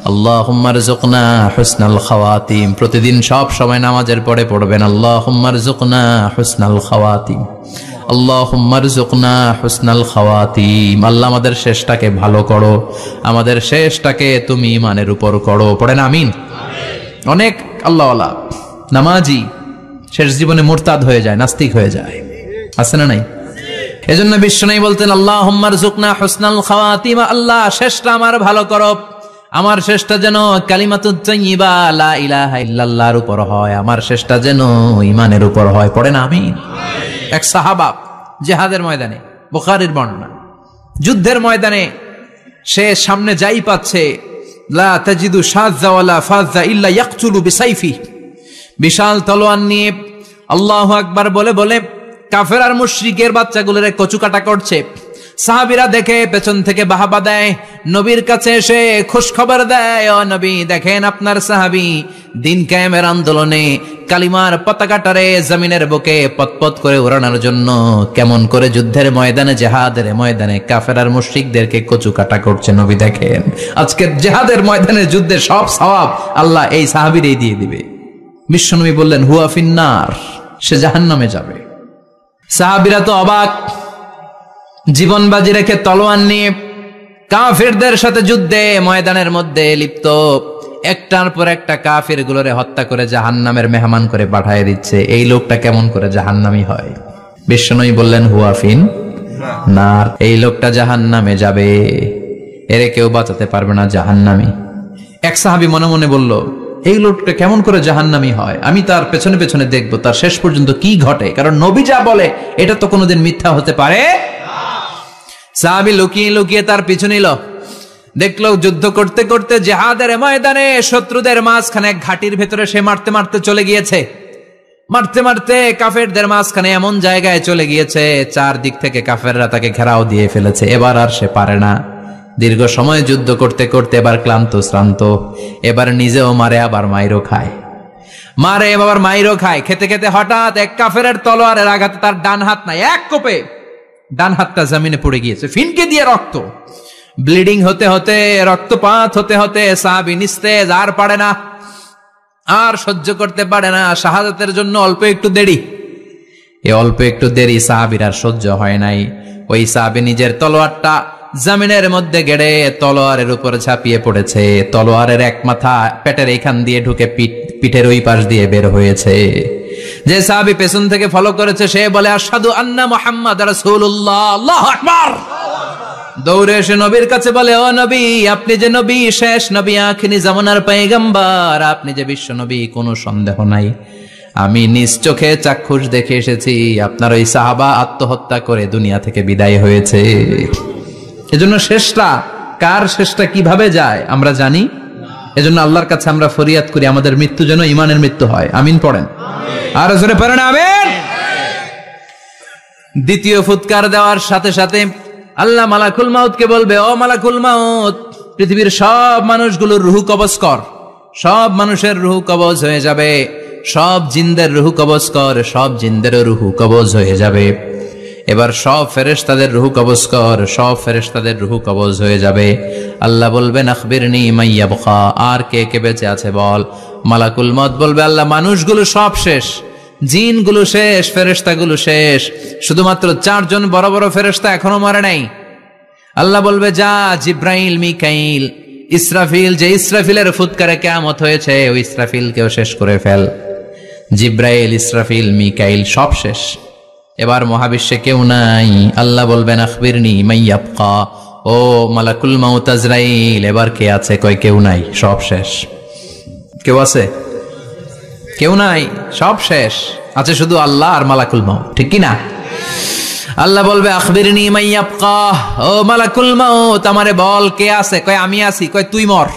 আল্লাহুম্মা রযুকনা হুসনাল খাওয়াতিম। প্রতিদিন সব সময় নামাজের পরে পড়বেন, আল্লাহুম্মা রযুকনা হুসনাল খাওয়াতিম, আল্লাহুম্মা রযুকনা হুসনাল খাওয়াতিম। আল্লাহ আমাদের শেষটাকে ভালো করো, আমাদের শেষটাকে তুমি ঈমানের উপর করো। পড়েন আমিন। অনেক আল্লাহওয়ালা নামাজি শেষ জীবনে মুরতাদ হয়ে যায়, নাস্তিক হয়ে যায়, আছে না নাই? এজন্য বিশ্বনবী বলতেন, আল্লাহুম্মা রযুকনা হুসনাল খাওয়াতিম, আল্লাহ শেষটা আমার ভালো করো, আমার শেষটা যেন কালিমাতুত তাইয়্যিবা লা ইলাহা ইল্লাল্লাহর উপর হয়, আমার শেষটা যেন ঈমানের উপর হয়। পড়েন আমিন। এক সাহাবা জিহাদের ময়দানে, বুখারীর বর্ণনা, যুদ্ধের ময়দানে সে সামনে যাই পাচ্ছে, লা তাজিদু শাযযা ওয়ালা ফাযযা ইল্লা ইয়াকতুলু বিসাইফি, বিশাল তলোয়ার নিয়ে আল্লাহু আকবার বলে বলে কাফের আর মুশরিকের বাচ্চাগুলোরে কচুকাটা করছে। সাহাবীরা দেখে পেছন থেকে বাহাবা দেয়, নবীর কাছে এসে খুশ খবর দেয়, ও নবী দেখেন আপনার সাহাবী দিন কায়েমের আন্দোলনে কালিমার পতাকাটারে জমিনের বুকে পতপত করে উড়ানোর জন্য কেমন করে যুদ্ধের ময়দানে, জিহাদের ময়দানে কাফের আর মুশরিকদেরকে কচুকাটা করছে। নবী দেখেন আজকে জিহাদের ময়দানে যুদ্ধের সব সওয়াব আল্লাহ এই সাহাবীরই দিয়ে দিবে। বিশ্বনবী বললেন, হুয়া ফিন্নার, সে জাহান্নামে যাবে। সাহাবীরা তো অবাক, জীবন বাজি রেখে তলোয়ার নিয়ে কাফিরদের সাথে যুদ্ধে ময়দানের মধ্যে লিপ্ত, একটার পর একটা কাফির গুলোরে হত্যা করে জাহান্নামের মেহমান করে পাঠিয়ে দিচ্ছে। এই লোকটা কেমন করে জাহান্নামী হয়? বিশ্বনবী বললেন, হুয়া ফিন নার, এই লোকটা জাহান্নামে যাবে, এরে কেউ বাঁচাতে পারবে না, জাহান্নামী। এক সাহাবী মনে মনে বলল, এই লোকটা কেমন করে জাহান্নামী হয়, আমি তার পেছনে পেছনে দেখবো তার শেষ পর্যন্ত কি ঘটে, কারণ নবী যা বলে এটা তো কোনোদিন মিথ্যা হতে পারে। সাহাবী লুকিয়ে লুকিয়ে তার পিছু নিল, দেখলো যুদ্ধ করতে করতে জিহাদের ময়দানে শত্রুদের মাঝখানে ঘাটির ভেতরে সে মারতে মারতে চলে গিয়েছে, মারতে মারতে কাফেরদের মাঝখানে এমন জায়গায় চলে গিয়েছে চারদিক থেকে কাফেররা তাকে ঘেরাও দিয়ে ফেলেছে। এবার আর সে পারে না, দীর্ঘ সময় যুদ্ধ করতে করতে এবার ক্লান্ত শ্রান্ত, এবার নিজেও মারে আবার মাইরও খায়, মারে আবার মাইরও খায়। খেতে খেতে হঠাৎ এক কাফেরের তলোয়ারের আঘাতে তার ডান হাত নাই, এক কোপে ডান হাতটা জমিনে পড়ে গিয়েছে, ফিনকে দিয়ে রক্ত, ব্লিডিং হতে হতে, রক্তপাত হতে হতে সাহাবী নিস্তেজ, আর পারে না, আর সহ্য করতে পারে না। শাহাদাতের জন্য অল্প একটু দেরি, এই অল্প একটু দেরি সাহাবীর আর সহ্য হয় নাই। ওই সাহাবী নিজের তলোয়ারটা জমিনের মধ্যে গেড়ে তলোয়ারের উপর ঝাঁপিয়ে পড়েছে। তলোয়ারের এক মাথা পেটের এইখান দিয়ে ঢুকে পিঠের ওই পাশ দিয়ে বের হয়েছে। যে সাহাবী পেছন থেকে ফলো করেছে সে বলে আশহাদু আন্না মুহাম্মাদ রাসূলুল্লাহ, আল্লাহু আকবার। দৌড়ে এসে নবীর কাছে বলে, ও নবী, আপনি যে নবী, শেষ নবী, আখিরি জামানার পয়গম্বর, আপনি যে বিশ্ব নবী, কোনো সন্দেহ নাই। আমি নিজ চোখে চাক্ষুষ দেখে এসেছি আপনার ওই সাহাবা আত্মহত্যা করে দুনিয়া থেকে বিদায় হয়েছে। এজন্য শেষটা কার, শেষটা কিভাবে যায় আমরা জানি। এজন্য আল্লাহর কাছে আমরা ফরিয়াদ করি আমাদের মৃত্যু যেন ঈমানের মৃত্যু হয়। আমিন পড়েন, আর জোরে পড়েন আমিন। দ্বিতীয় ফুৎকার দেওয়ার সাথে সাথে আল্লাহ মালাকুল মাউতকে বলবে, ও মালাকুল মাউত, পৃথিবীর সব মানুষগুলোর রুহ কবজ কর। সব মানুষের রুহ কবজ হয়ে যাবে। সব জিনদের রুহ কবজ কর। সব জিনদেরও রুহ কবজ হয়ে যাবে। এবার সব ফেরেশতাদের রুহ কবজ কর। সব ফেরেশতাদের রুহ কবজ হয়ে যাবে। আল্লাহ বলবেন আখবিরনি মাইয়াবকা, আর কে কে বেঁচে আছে বল। মালাকুল মউত বলবে, আল্লাহ মানুষগুলো সব শেষ, জিনগুলো শেষ, ফেরেশতাগুলো শেষ, শুধুমাত্র 4 জন বড় বড় ফেরেশতা এখনো মরে নাই। আল্লাহ বলবে, যা জিব্রাইল, মিকাইল, ইসরাফিল, যে ইসরাফিলের ফুৎকারে কিয়ামত হয়েছে ওই ইসরাফিলকেও শেষ করে ফেল। জিব্রাইল, ইসরাফিল, মিকাইল সব শেষ। এবার মহাবিশ্বে কেউ নাই। আল্লাহ বলবেন আখবিরনি মাইয়াবকা, ও মালাকুল মাউত আজরাইল, এবার কে আছে? কয় কেউ নাই, সব শেষ। কেউ আছে? কেউ নাই, সব শেষ। আছে শুধু আল্লাহ আর মালাকুল মাউত, ঠিক কি না? আল্লাহ বলবে আখবিরনি মাইয়াবকা, ও মালাকুল মাউত, আমারে বল কে আছে? কয় আমি আছি। কয় তুই মর।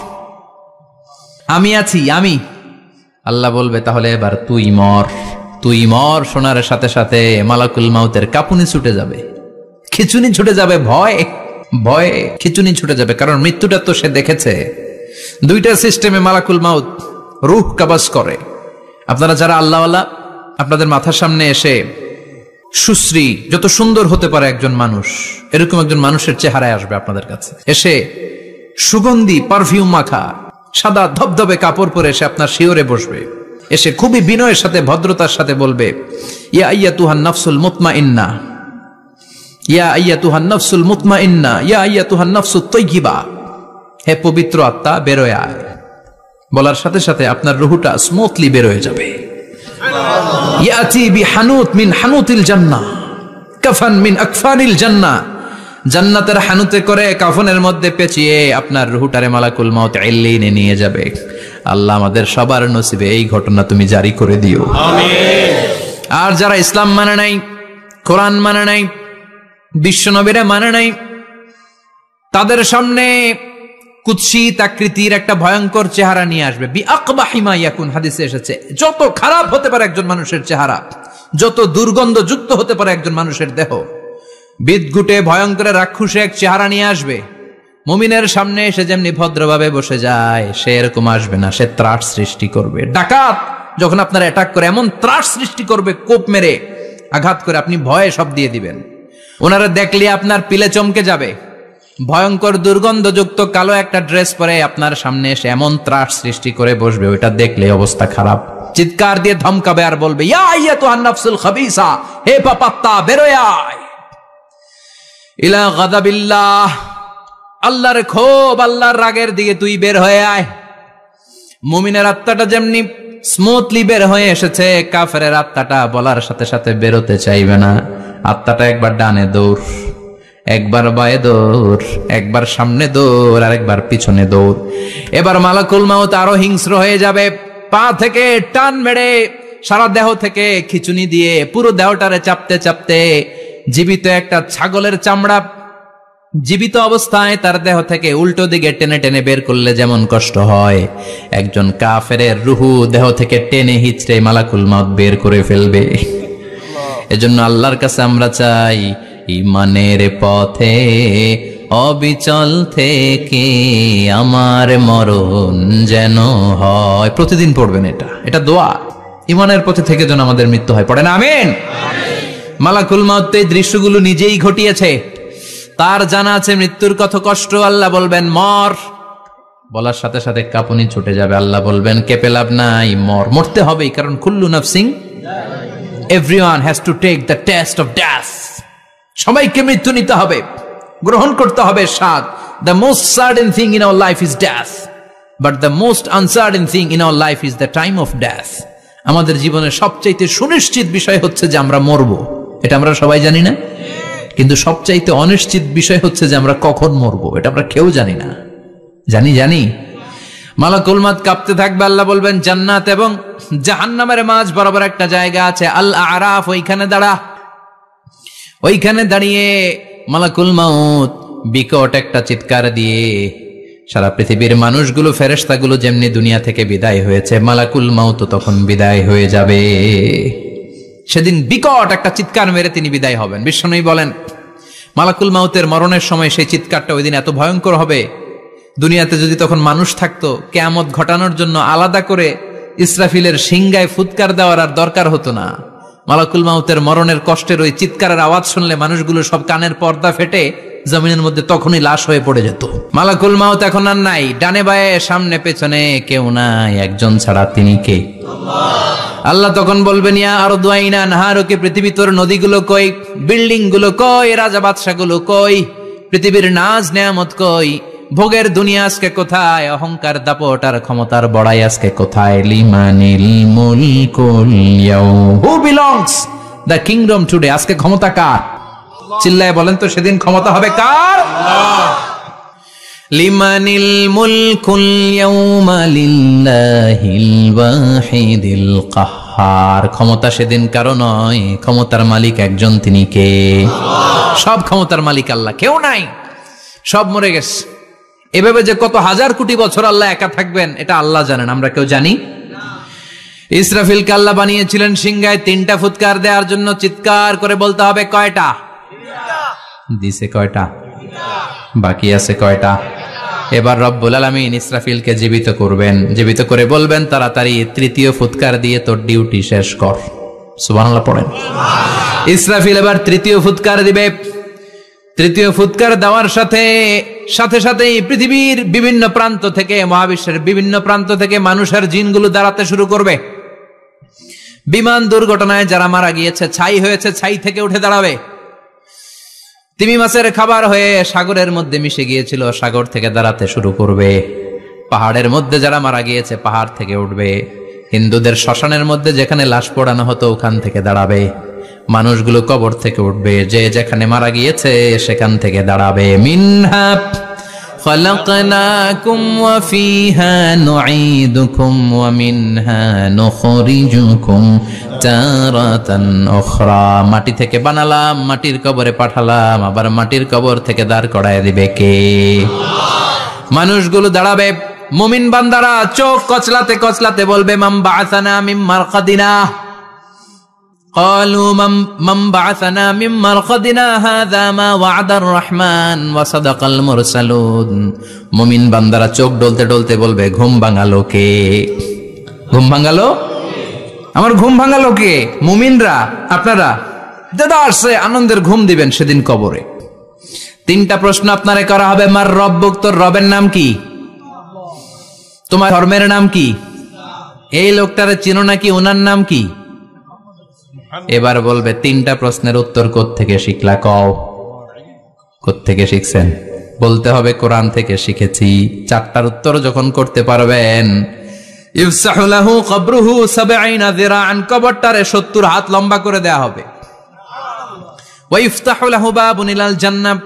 আমি আছি, আমি। আল্লাহ বলবে তাহলে এবার তুই মর। তুই মর শোনার সাথে সাথে মালাকুল মাউতের কাঁপুনি ছুটে যাবে, খিচুনি ছুটে যাবে, ভয় ভয়ে খিচুনি ছুটে যাবে। কারণ মৃত্যুটা তো সে দেখেছে। দুইটা সিস্টেমে মালাকুল মাউত রূহ কবজ করে। আপনারা যারা আল্লাহওয়ালা, আপনাদের মাথার সামনে এসে সুশ্রী, যত সুন্দর হতে পারে একজন মানুষ, এরকম একজন মানুষের চেহারায় আসবে আপনাদের কাছে। এসে সুগন্ধি পারফিউম মাখা সাদা ধবধবে কাপড় পরে এসে আপনার শিওরে বসবে। এসে খুবই বিনয়ের সাথে, ভদ্রতার সাথে বলবে, ইয়া আইয়াতুহান নাফসুল মুতমাইন্না, ইয়া আইয়াতুহান নাফসুল মুতমাইন্না, ইয়া আইয়াতুহান নাফসুত তাইয়্যিবা, হে পবিত্র আত্মা বেরোয় আয়। বলার সাথে সাথে আপনার রুহটা স্মুথলি বেরোয় যাবে। ইয়াতি বিহানুত মিন হানুতিল জান্নাহ, কাফান মিন আকফানিল জান্নাহ, জান্নাতের হানুতে করে কাফনের মধ্যে পেঁচিয়ে আপনার রুহটারে মালাকুল মাউত ইল্লিনে নিয়ে যাবে। আল্লাহ আমাদের সবার নসিবে এই ঘটনা তুমি জারি করে দিও, আমিন। আর যারা ইসলাম মানে নাই, কোরআন মানে নাই, বিশ্বনবীরা মানে নাই, তাদের সামনে কুৎসিত আকৃতির একটা ভয়ঙ্কর চেহারা নিয়ে আসবে। বিআকবাহি মা ইয়াকুন, হাদিসে এসেছে, যত খারাপ হতে পারে একজন মানুষের চেহারা, যত দুর্গন্ধযুক্ত হতে পারে একজন মানুষের দেহ, বিদঘুটে ভয়ঙ্কর রাক্ষসে এক চেহারা নিয়ে আসবে। মুমিনের সামনে এসে যেমনি ভদ্রভাবে বসে যায়, সে এরকম আসবে না। সে ত্রাস সৃষ্টি করবে। ডাকাত যখন আপনার অ্যাটাক করে এমন ত্রাস সৃষ্টি করবে, কোপ মেরে আঘাত করে আপনি ভয়ে সব দিয়ে দিবেন। ওনারা দেখলে আপনার পিলে চমকে যাবে। ভয়ঙ্কর দুর্গন্ধযুক্ত কালো একটা ড্রেস পরে আপনার সামনে এসে এমন ত্রাস সৃষ্টি করে বসবে, ওইটা দেখলে অবস্থা খারাপ। চিৎকার দিয়ে ধমকাবে আর বলবে, ইয়া আইয়াতুহান নাফসুল খাবিসা, হে পাপাত্তা বেরোয় আয় ইলা গাদাবিল্লাহ, আল্লাহর ক্ষোভ, আল্লাহর রাগের দিকে তুই বের হয়ে আয়। মুমিনের আত্মাটা যেমনি স্মুথলি বের হয়ে এসেছে, কাফেরের আত্মাটা বলার সাথে সাথে বেরোতে চাইবে না। আত্মাটা একবার ডানে দৌড়, একবার বায়ে দৌড়, একবার সামনে দৌড়, আর একবার পিছনে দৌড়। এবার মালাকুল মাউত আরো হিংস্র হয়ে যাবে। পা থেকে টান মেরে সারা দেহ থেকে খিচুনি দিয়ে পুরো দেহটারে চাপতে চাপতে জীবিত একটা ছাগলের চামড়া জীবিত অবস্থায় তার দেহ থেকে উল্টো দিকে টেনে টেনে বের করলে যেমন কষ্ট হয়, একজন কাফেরের রুহু দেহ থেকে টেনে হিচড়ে মালাকুল মাউত বের করে ফেলবে। এজন্য আল্লাহর কাছে আমরা চাই, ঈমানের পথে অবিচল থেকে আমার মরণ যেন হয়। প্রতিদিন পড়বেন এটা দোয়া। ঈমানের পথে থেকে যেন আমাদের মৃত্যু হয়। পড়েন আমিন। মালাকুল মাউত এই দৃশ্যগুলো নিজেই ঘটিয়েছে। তার জানা আছে মৃত্যুর কত কষ্ট। আল্লাহ বলবেন মর, বলার সাথে সাথে কাঁপুনি ছুটে যাবে। আল্লাহ বলবেন কেঁপে লাভ নাই, মর, মরতে হবেই। কারণ কুল্লু নাফসিন, everyone has to take the test of death. সবাইকে মৃত্যু নিতে হবে। গ্রহণ করতে হবে স্বাদ। The most certain thing in our life is death, but the most uncertain thing in our life is the time of death. আমাদের জীবনের সবচাইতে সুনিশ্চিত বিষয় হচ্ছে যে আমরা মরবো, এটা আমরা সবাই জানি না? কিন্তু সবচাইতে অনিশ্চিত বিষয় হচ্ছে যে আমরা কখন মরবো, এটা আমরা কেউ জানি না। জানি মালাকুল মউত কাঁপতে থাকবে, আল্লাহ বলবেন জান্নাত এবং জাহান্নামের মাঝ বরাবর একটা জায়গা আছে, আল আরাফ, ওইখানে দাঁড়িয়ে মালাকুল মউত বিকট একটা চিৎকার দিয়ে সারা পৃথিবীর মানুষগুলো, ফেরেশতাগুলো যেমনি দুনিয়া থেকে বিদায় হয়েছে, মালাকুল মউত তখন বিদায় হয়ে যাবে। সেদিন বিকট একটা চিৎকার মেরে তিনি বিদায় হবেন। বিশ্বনবী বলেন মালাকুল মউতের মরণের সময় সেই চিৎকারটা ওই দিন এত ভয়ঙ্কর হবে, দুনিয়াতে যদি তখন মানুষ থাকতো, কিয়ামত ঘটানোর জন্য আলাদা করে ইসরাফিলের সিংগায় ফুৎকার দেওয়ার আর দরকার হতো না। মালাকুল মউতের মরণের কষ্টের ওই চিৎকারের আওয়াজ শুনলে মানুষগুলো সব কানের পর্দা ফেটে জমিনের মধ্যে তখনই লাশ হয়ে পড়ে যেত। মালাকুল মউত এখন আর নাই, ডানে বায়ে সামনে পেছনে কেউ নাই, একজন ছাড়া, তিনি কে? আল্লাহ তখন বলবেন ইয়া আরদু আইনা নাহারুকে, পৃথিবী তোর নদীগুলো কই, বিল্ডিং গুলো কই, রাজা বাদশা গুলো কই, পৃথিবীর নাজ নেয়ামত কই, ভোগের দুনিয়া আজকে কোথায়, অহংকার দাপট আর ক্ষমতার বড়াই আজকে কোথায়? লিমানিল মুলকুল ইয়াউম, who belongs the kingdom today, আজকে ক্ষমতা কার? চিল্লায় বলেন তো সেদিন ক্ষমতা হবে কার? আল্লাহ। লিমানিল মুলকুল ইয়াউমা লিল্লাহিল ওয়াহিদিল কাহ্হার, ক্ষমতা সেদিন কারো নয়, ক্ষমতার মালিক একজন, তিনি কে? সব ক্ষমতার মালিক আল্লাহ, কেউ নাই, সব মরে গেছে। এভাবে যে কত হাজার কোটি বছর আল্লাহ একা থাকবেন এটা আল্লাহ জানেন, আমরা কেউ জানি? ইসরাফিলকে আল্লাহ বানিয়েছিলেন সিংহায় 3টা ফুৎকার দেওয়ার জন্য, চিৎকার করে বলতে হবে কয়টা? দিছে কয়টা? বাকি আছে কয়টা? এবার রব্বুল আলামিন ইসরাফিলকে জীবিত করবেন, জীবিত করে বলবেন তাড়াতাড়ি 3য় ফুৎকার দিয়ে তোর ডিউটি শেষ কর। সুবহানাল্লাহ পড়েন। ইসরাফিল এবার 3য় ফুৎকার দিবে। 3য় ফুৎকার দেওয়ার সাথে সাথেই পৃথিবীর বিভিন্ন প্রান্ত থেকে, মহাবিশ্বের বিভিন্ন প্রান্ত থেকে মানুষের জিনগুলো দাঁড়াতে শুরু করবে। বিমান দুর্ঘটনায় যারা মারা গিয়েছে, ছাই হয়েছে, ছাই থেকে উঠে দাঁড়াবে। তিমি মাছের খাবার হয়ে সাগরের মধ্যে মিশে গিয়েছিল, সাগর থেকে দাঁড়াতে শুরু করবে। পাহাড়ের মধ্যে যারা মারা গিয়েছে, পাহাড় থেকে উঠবে। হিন্দুদের শ্মশানের মধ্যে যেখানে লাশ পোড়ানো হতো, ওখান থেকে দাঁড়াবে। মানুষগুলো কবর থেকে উঠবে, যে যেখানে মারা গিয়েছে সেখান থেকে দাঁড়াবে। মিনহা খালাকনাকুম ওয়া ফিহা নুঈদুকুম ওয়া মিনহা নুখরিজুকুম তারাতান উখরা, মাটি থেকে বানালাম, মাটির কবরে পাঠালাম, আবার মাটির কবর থেকে দাঁড় করায় দিবে কে? মানুষগুলো দাঁড়াবে। মুমিন বান্দারা চোখ কচলাতে কচলাতে বলবে মান বাআসানা মিন মারকাদিনা, قالوا من بعثنا من مرقدنا هذا ما وعد الرحمن وصدق المرسلون। মুমিন বান্দারা চোখ ডলতে ডলতে বলবে ঘুম ভাঙালো কে? ঘুম ভাঙালো? আমার ঘুম ভাঙালো কে? মুমিনরা, আপনারা দেদারসে আনন্দের ঘুম দিবেন সেদিন কবরে। 3টা প্রশ্ন আপনারে করা হবে। মার রব্বুক, তোর রবের নাম কি? তোমার ধর্মের নাম কি? এই লোকটারে চিনো নাকি? ওনার নাম কি? এবার বলবে 3টা প্রশ্নের উত্তর কোত্থেকে শিখলা? কও কোত্থেকে শিখছেন? বলতে হবে কোরআন থেকে শিখেছি। 4টার উত্তর যখন করতে পারবেন, ইফসাহু লাহু কবরুহু 70 যিরাআন, কবরটারে 70 হাত লম্বা করে দেয়া হবে। ওয়া ইফতাহু লাহু বাবুন ইলাল জান্নাহ,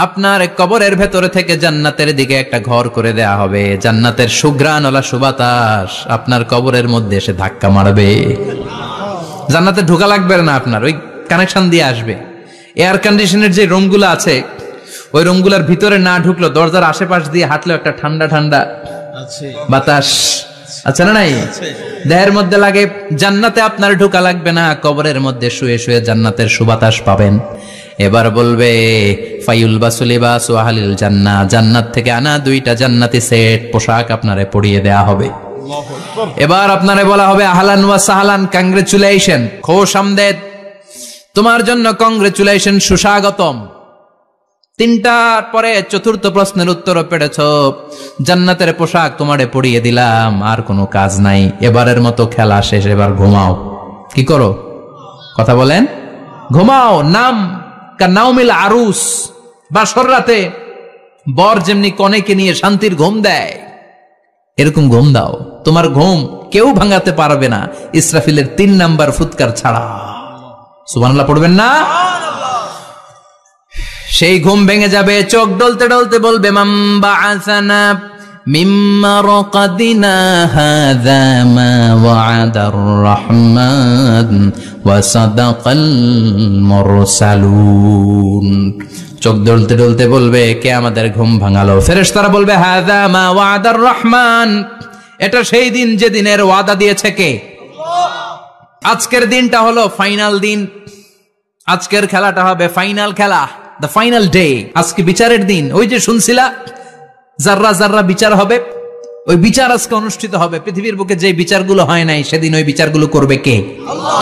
আপনার কবরের ভেতরে থেকে জান্নাতের দিকে একটা ঘর করে দেয়া হবে। জান্নাতের সুঘ্রাণওয়ালা সুবাতাস আপনার কবরের মধ্যে এসে ধাক্কা মারবে। জান্নাতে ঢোকা লাগবে না, আপনার ওই কানেকশন দিয়ে আসবে। এয়ার কন্ডিশনের যে রুমগুলো আছে, ওই রুমগুলোর ভিতরে না ঢুকলো, দরজার আশেপাশ দিয়ে হাঁটলেও একটা ঠান্ডা ঠান্ডা বাতাস আছে না নাই? দেহের মধ্যে লাগে। জান্নাতে আপনার ঢোকা লাগবে না, কবরের মধ্যে শুয়ে শুয়ে জান্নাতের সুবাতাস পাবেন। এবার বলবে ফায়ুলবাসু লিবাসু আহলিল জান্নাহ, জান্নাত থেকে আনা 2টা জান্নাতি সেট পোশাক আপনারে পরিয়ে দেয়া হবে। এবার আপনারে বলা হবে আহলান ওয়া সাহলান, কংগ্রেচুলেশন, খোশ আমদেদ, তোমার জন্য কংগ্রেচুলেশন, সুস্বাগতম। 3টার পরে 4র্থ প্রশ্নের উত্তরও পেরেছ, জান্নাতের পোশাক তোমারে পরিয়ে দিলাম, আর কোনো কাজ নাই, এবারের মতো খেলা শেষ, এবার ঘুমাও। কি করো? কথা বলেন। ঘুমাও। নাম কানাউমিল আরুস, বাসর রাতে বর যেমনি কনেকে নিয়ে শান্তির ঘুম দেয়, এরকম ঘুম দাও। তোমার ঘুম কেউ ভাঙাতে পারবে না ইসরাফিলের 3 নাম্বার ফুৎকার ছাড়া। সুবহানাল্লাহ পড়বেন না? সেই ঘুম ভেঙে যাবে, চোখ ডলতে ডলতে বলবে মান বাআসানা মিন মারকাদিনা হাযা মা ওয়া'দার রহমান ওয়া সাদাকাল মুরসালুন। চোখ ডলতে ডলতে বলবে, কে আমাদের ঘুম ভাঙালো? ফেরেশতারা বলবে হাযা মা ওয়া'দার রহমান, এটা সেই দিন যে দিনের ওয়াদা দিয়েছে কে? আল্লাহ। আজকের দিনটা হলো ফাইনাল দিন, আজকের খেলাটা হবে ফাইনাল খেলা, দ্য ফাইনাল ডে। আজকে বিচারের দিন। ওই যে শুনছিলা জাররা জাররা বিচার হবে, ওই বিচার আজকে অনুষ্ঠিত হবে। পৃথিবীর বুকে যে বিচারগুলো হয় নাই সেদিন ওই বিচারগুলো করবে কে? আল্লাহ।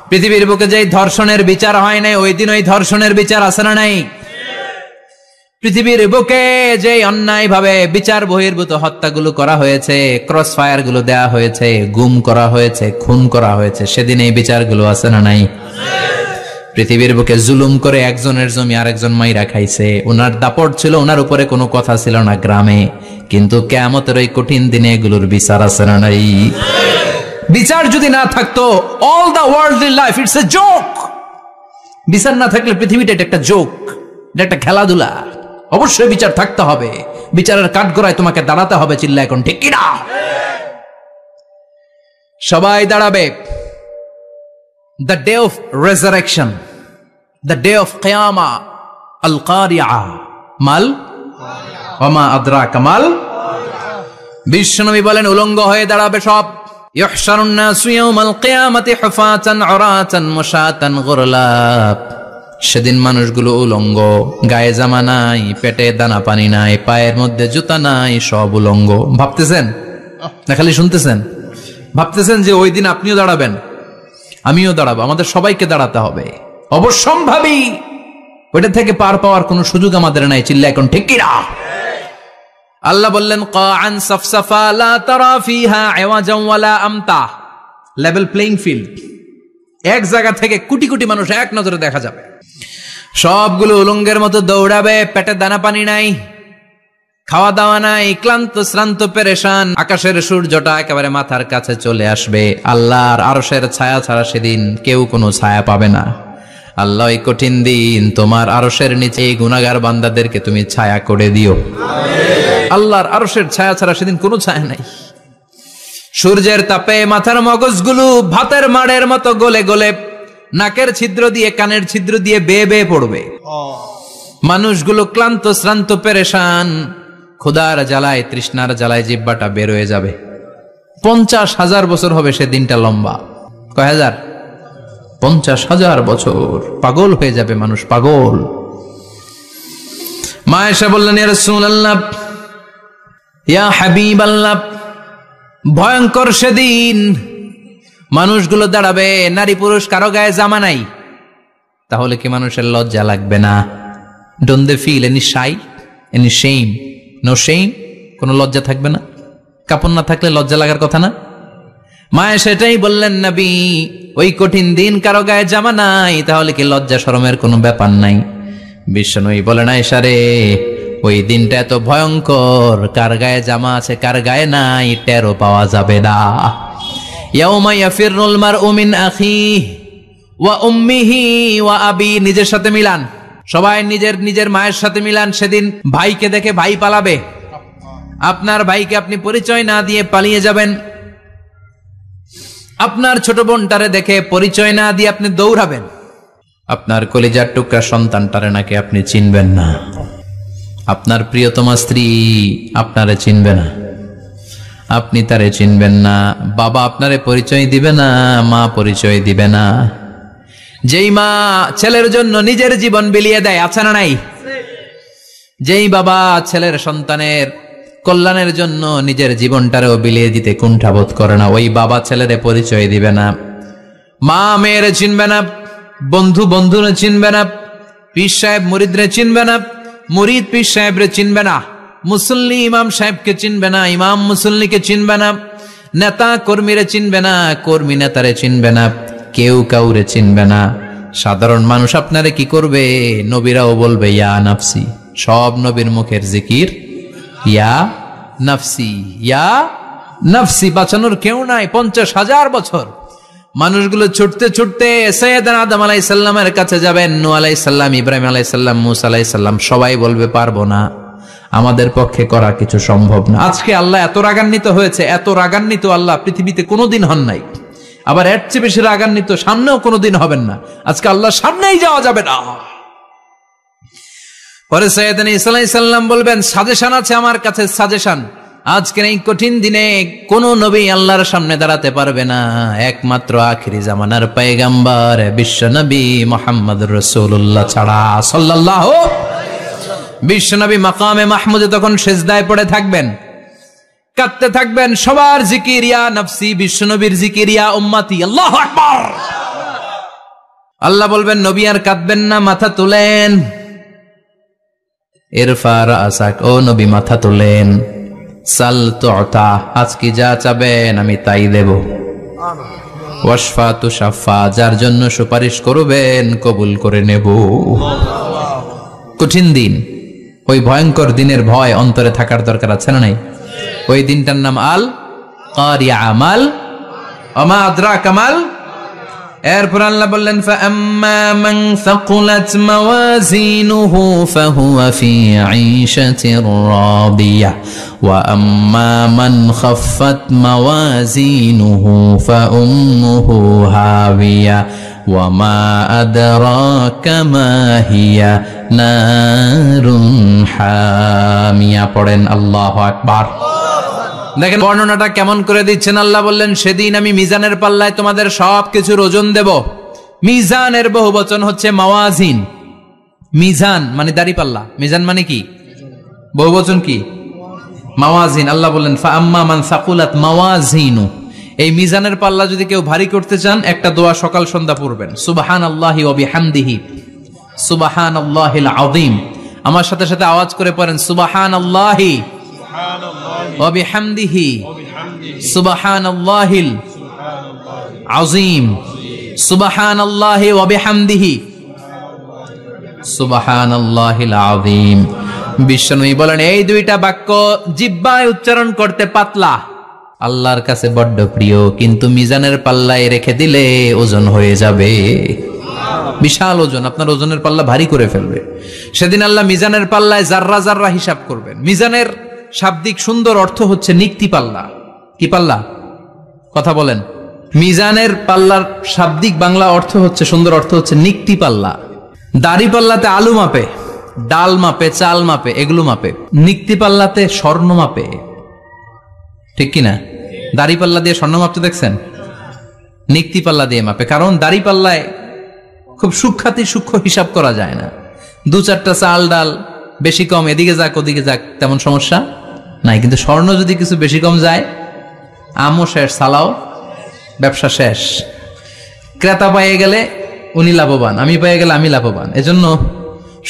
পৃথিবীর বুকে যে ধর্ষণের বিচার হয় নাই ওই দিন ওই ধর্ষণের বিচার আছে না নাই? পৃথিবীর বুকে যে অন্যায় ভাবে বিচার বহির্ভূত হত্যাগুলো করা হয়েছে, ক্রস ফায়ার গুলো দেওয়া হয়েছে, গুম করা হয়েছে, খুন করা হয়েছে, সেদিন এই বিচারগুলো আছে না নাই? পৃথিবীর বুকে জুলুম করে একজনের জমি আরেকজন মাইরা খাইছে, ওনার দাপট ছিল, ওনার উপরে কোনো কথা ছিল না গ্রামে, কিন্তু কিয়ামতের ওই কঠিন দিনে এগুলোর বিচার আছে না নাই? বিচার যদি না থাকতো, all the worldly life it's a joke. বিচার না থাকলে পৃথিবীটা এটা একটা জোক, এটা একটা খেলাধুলা। অবশ্যই বিচার থাকতে হবে, বিচারের কাঠগড়ায় তোমাকে দাঁড়াতে হবে। চিল্লা এখন ঠিক কিনা? সবাই দাঁড়াবে। The day of resurrection, the day of qiyamah, al-qari'ah, mal wama adraka mal। বিশ্বনবী বলেন উলঙ্গ হয়ে দাঁড়াবে সব। ইহশারুন নাসু ইয়াওমাল কিয়ামাতি হুফাতান উরাতান মুশাতান গুরলা। সেদিন মানুষগুলো উলঙ্গ, গায়ে জামা নাই, পেটে দানা পানি নাই, পায়ের মধ্যে জুতা নাই, সব উলঙ্গ। ভাবতেছেন না খালি শুনতেছেন? ভাবতেছেন যে ওই দিন আপনিও দাঁড়াবেন, আমিও দাঁড়াবো, আমাদের সবাইকে দাঁড়াতে হবে। অবশ্যম্ভাবী, ওইটা থেকে পার পাওয়ার কোনো সুযোগ আমাদের নাই। চিল্লা এখন ঠিক কিনা? আল্লাহ বললেন কাআন সাফসাফা লা তারা ফিহা আওয়াজান ওয়ালা আমতা, লেভেল প্লেইং ফিল্ড। এক জায়গা থেকে কোটি কোটি মানুষ এক নজরে দেখা যাবে। সবগুলো উলঙ্গের মতো দৌড়াবে, পেটে দানা পানি নাই, খাওয়া দাওয়া নাই, ক্লান্ত শ্রান্ত পেরেশান। আকাশের সূর্যটা একেবারে মাথার কাছে চলে আসবে। আল্লাহর আরশের ছায়া ছাড়া সেদিন কেউ কোনো ছায়া পাবে না। আল্লাহ এই কঠিন দিন তোমার আরশের নিচে এই গুনাহগার বান্দাদেরকে তুমি ছায়া করে দিও। আল্লাহর আরশের ছায়া ছাড়া সেদিন কোনো ছায়া নাই। সূর্যের তাপে মাথার মগজগুলো ভাতের মাড়ের মতো গলে গলে নাকের ছিদ্র দিয়ে কানের ছিদ্র দিয়ে বেয়ে বেয়ে পড়বে। মানুষগুলো ক্লান্ত শ্রান্ত পেরেশান, ক্ষুধার জ্বালায় তৃষ্ণার জ্বালায় জিহ্বাটা বের হয়ে যাবে। 50,000 বছর হবে সে দিনটা লম্বা। কয় হাজার? 50,000 বছর। পাগল হয়ে যাবে মানুষ, পাগল। মা আয়েশা বললেন ইয়া রাসূলুল্লাহ, ইয়া হাবিবাল্লাহ, ভয়ঙ্কর সেদিন মানুষগুলো দাঁড়াবে, নারী পুরুষ কারো গায়ে জামা নাই, তাহলে কি মানুষের লজ্জা লাগবে না? Don't they feel any shy, any shame? No shame? কোনো লজ্জা থাকবে না? কাপড় না থাকলে লজ্জা লাগার কথা না? মায়ে সেটাই বললেন নবী, ওই কঠিন দিন কারো গায়ে জামা নাই, তাহলে কি লজ্জা শরমের কোনো ব্যাপার নাই? বিশ্বনবী বলেন আয়েশা রে, ওই দিনটা এত ভয়ঙ্কর, কার গায়ে জামা আছে কার গায়ে নাই টেরও পাওয়া যাবে না। ইয়াউমা ইয়াফিরুল মারউ মিন আখিহি ওয়া উম্মিহি ওয়া আবি, নিজের সাথে মিলান, সবাই নিজের নিজের মায়ের সাথে মিলান। সেদিন ভাইকে দেখে ভাই পালাবে, আপনার ভাইকে আপনি পরিচয় না দিয়ে পালিয়ে যাবেন। আপনার ছোট বোনটারে দেখে পরিচয় না দিয়ে আপনি দৌড়াবেন। আপনার কলিজার টুকরা সন্তানটারে নাকি আপনি চিনবেন না। আপনার প্রিয়তমা স্ত্রী আপনারে চিনবে না, আপনি তারে চিনবেন না। বাবা আপনারে পরিচয় দিবে না, মা পরিচয় দিবে না। যেই মা ছেলের জন্য নিজের জীবন বিলিয়ে দেয়, আছে না নাই? যেই বাবা ছেলের সন্তানের কল্যাণের জন্য নিজের জীবনটারেও বিলিয়ে দিতে কুণ্ঠাবোধ করে না, ওই বাবা ছেলেরে পরিচয় দিবে না। মা মেয়েরে চিনবে না, বন্ধু বন্ধুরে চিনবে না, পীর সাহেব মুরিদরে চিনবে না, মুরিদ পীর সাহেবরে চিনবে না, মুসল্লি ইমাম সাহেবকে চিনবে না, ইমাম মুসল্লিকে চিনবে না, নেতা কর্মীরে চিনবে না, কর্মী নেতারে চিনবে না, কেউ কাউরে চিনবে না। সাধারণ মানুষ আপনারে কি করবে? নবীরাও বলবে ইয়া নাফসি। সব নবীর মুখের জিকির ইয়া নাফসি, ইয়া নাফসি। বাঁচানোর কেউ নাই। 50,000 বছর মানুষগুলো ছুটতে ছুটতে সাইয়েদনা আদম আলাইহিস সালামের কাছে যাবেন। নূহ আলাইহিস সালাম, ইব্রাহিম আলাইহিস সালাম, মূসা আলাইহিস সালাম, সবাই বলবে পারবো না, আমাদের পক্ষে করা কিছু সম্ভব না। আজকে আল্লাহ এত রাগান্বিত হয়েছে, এত রাগান্বিত আল্লাহ পৃথিবীতে কোনোদিন হন নাই। আবার এর চেয়ে বেশি রাগান্বিত সামনেও কোনোদিন হবেন না। আজকে আল্লাহর সামনেই যাওয়া যাবে না। পরে সাইয়েদনা ঈসা আলাইহিস সালাম বলবেন, সাজেশন আছে আমার কাছে, সাজেশন। আজকের এই কঠিন দিনে কোন নবী আল্লাহর সামনে দাঁড়াতে পারবে না, একমাত্র আখিরি জামানার পয়গম্বর বিশ্ব নবী মুহাম্মদুর রাসূলুল্লাহ ছাড়া সাল্লাল্লাহু। বিশ্ব নবী মাকামে মাহমুদে তখন সিজদায় পড়ে থাকবেন, কাঁদতে থাকবেন। সবার জিকির ইয়া নাফসি, বিশ্ব নবীর জিকির ইয়া উম্মতি। আল্লাহু আকবার। আল্লাহ বলবেন নবী আর কাঁদবেন না, মাথা তুলেন। ইরফা রাসাক, ও নবী মাথা তুলেন। সাল তুতা, আজকে যা চাবেন আমি তাই দেব। ওয়াশফা তুশাফা, যার জন্য সুপারিশ করবেন কবুল করে নেব। কঠিন দিন, ওই ভয়ঙ্কর দিনের ভয় অন্তরে থাকার দরকার আছে না নাই? ওই দিনটার নাম আল কারিয়া, আমাল ওমা আদরাকা মাল। এরপর আল্লাহ বললেন ফাআম্মা মান সাকুলাত মাওয়াজিনুহু ফাহুয়া ফি ঈশাতির রাদিয়া ওয়া আম্মা মান খাফফাত মাওয়াজিনুহু ফাউম্মুহু হাবিয়া ওয়া মা আদরাকা মা হিয়া নারুন হামিয়া। পড়েন আল্লাহু আকবার। দেখেন বর্ণনাটা কেমন করে দিচ্ছেন আল্লাহ। বললেন সেদিন আমি মিজানের পাল্লায় তোমাদের সবকিছুর ওজন দেব। মিজানের বহুবচন হচ্ছে মাওয়াজিন। মিজান মানে দাড়ি পাল্লা, মিজান মানে কি? বহুবচন কি? মাওয়াজিন। আল্লাহ বললেন ফাআম্মা মান সাকুলাত মাওয়াজিনু, এই মিজানের পাল্লা যদি কেউ ভারী করতে চান একটা দোয়া সকাল সন্ধ্যা পড়বেন, সুবহানাল্লাহি ওয়া বিহামদিহি সুবহানাল্লাহিল আযীম। আমার সাথে সাথে আওয়াজ করে পড়েন সুবহানাল্লাহি ওয়া বিহামদিহি সুবহানাল্লাহিল আযীম, সুবহানাল্লাহি ওয়া বিহামদিহি সুবহানাল্লাহিল আযীম। বিশ্বনবী বলেন এই দুইটা বাক্য জিহ্বায় উচ্চারণ করতে পাতলা, আল্লাহর কাছে বড্ড প্রিয়, কিন্তু মিজানের পাল্লায় রেখে দিলে ওজন হয়ে যাবে, বিশাল ওজন, আপনার ওজনের পাল্লা ভারী করে ফেলবে। সেদিন আল্লাহ মিজানের পাল্লায় জাররা জাররা হিসাব করবেন। মিজানের শাব্দিক সুন্দর অর্থ হচ্ছে নিক্তি পাল্লা। কি পাল্লা? কথা বলেন। মিজানের পাল্লার শাব্দিক বাংলা অর্থ হচ্ছে, সুন্দর অর্থ হচ্ছে নিক্তি পাল্লা। দাড়ি পাল্লাতে আলু মাপে, ডাল মাপে, চাল মাপে, এগুলো মাপে। নিক্তি পাল্লাতে স্বর্ণ মাপে, ঠিক কিনা? দাড়ি পাল্লা দিয়ে স্বর্ণ মাপতে দেখছেন? নিক্তি পাল্লা দিয়ে মাপে। কারণ দাড়ি পাল্লায় খুব সূক্ষ্মাতি সূক্ষ্ম হিসাব করা যায় না। 2-4টা চাল ডাল বেশি কম এদিকে যাক ওদিকে যাক তেমন সমস্যা নাই, কিন্তু স্বর্ণ যদি কিছু বেশি কম যায়, আমও শেষ, সালাও ব্যবসা শেষ। ক্রেতা পাইয়ে গেলে উনি লাভবান, আমি পাইয়ে গেলে আমি লাভবান। এজন্য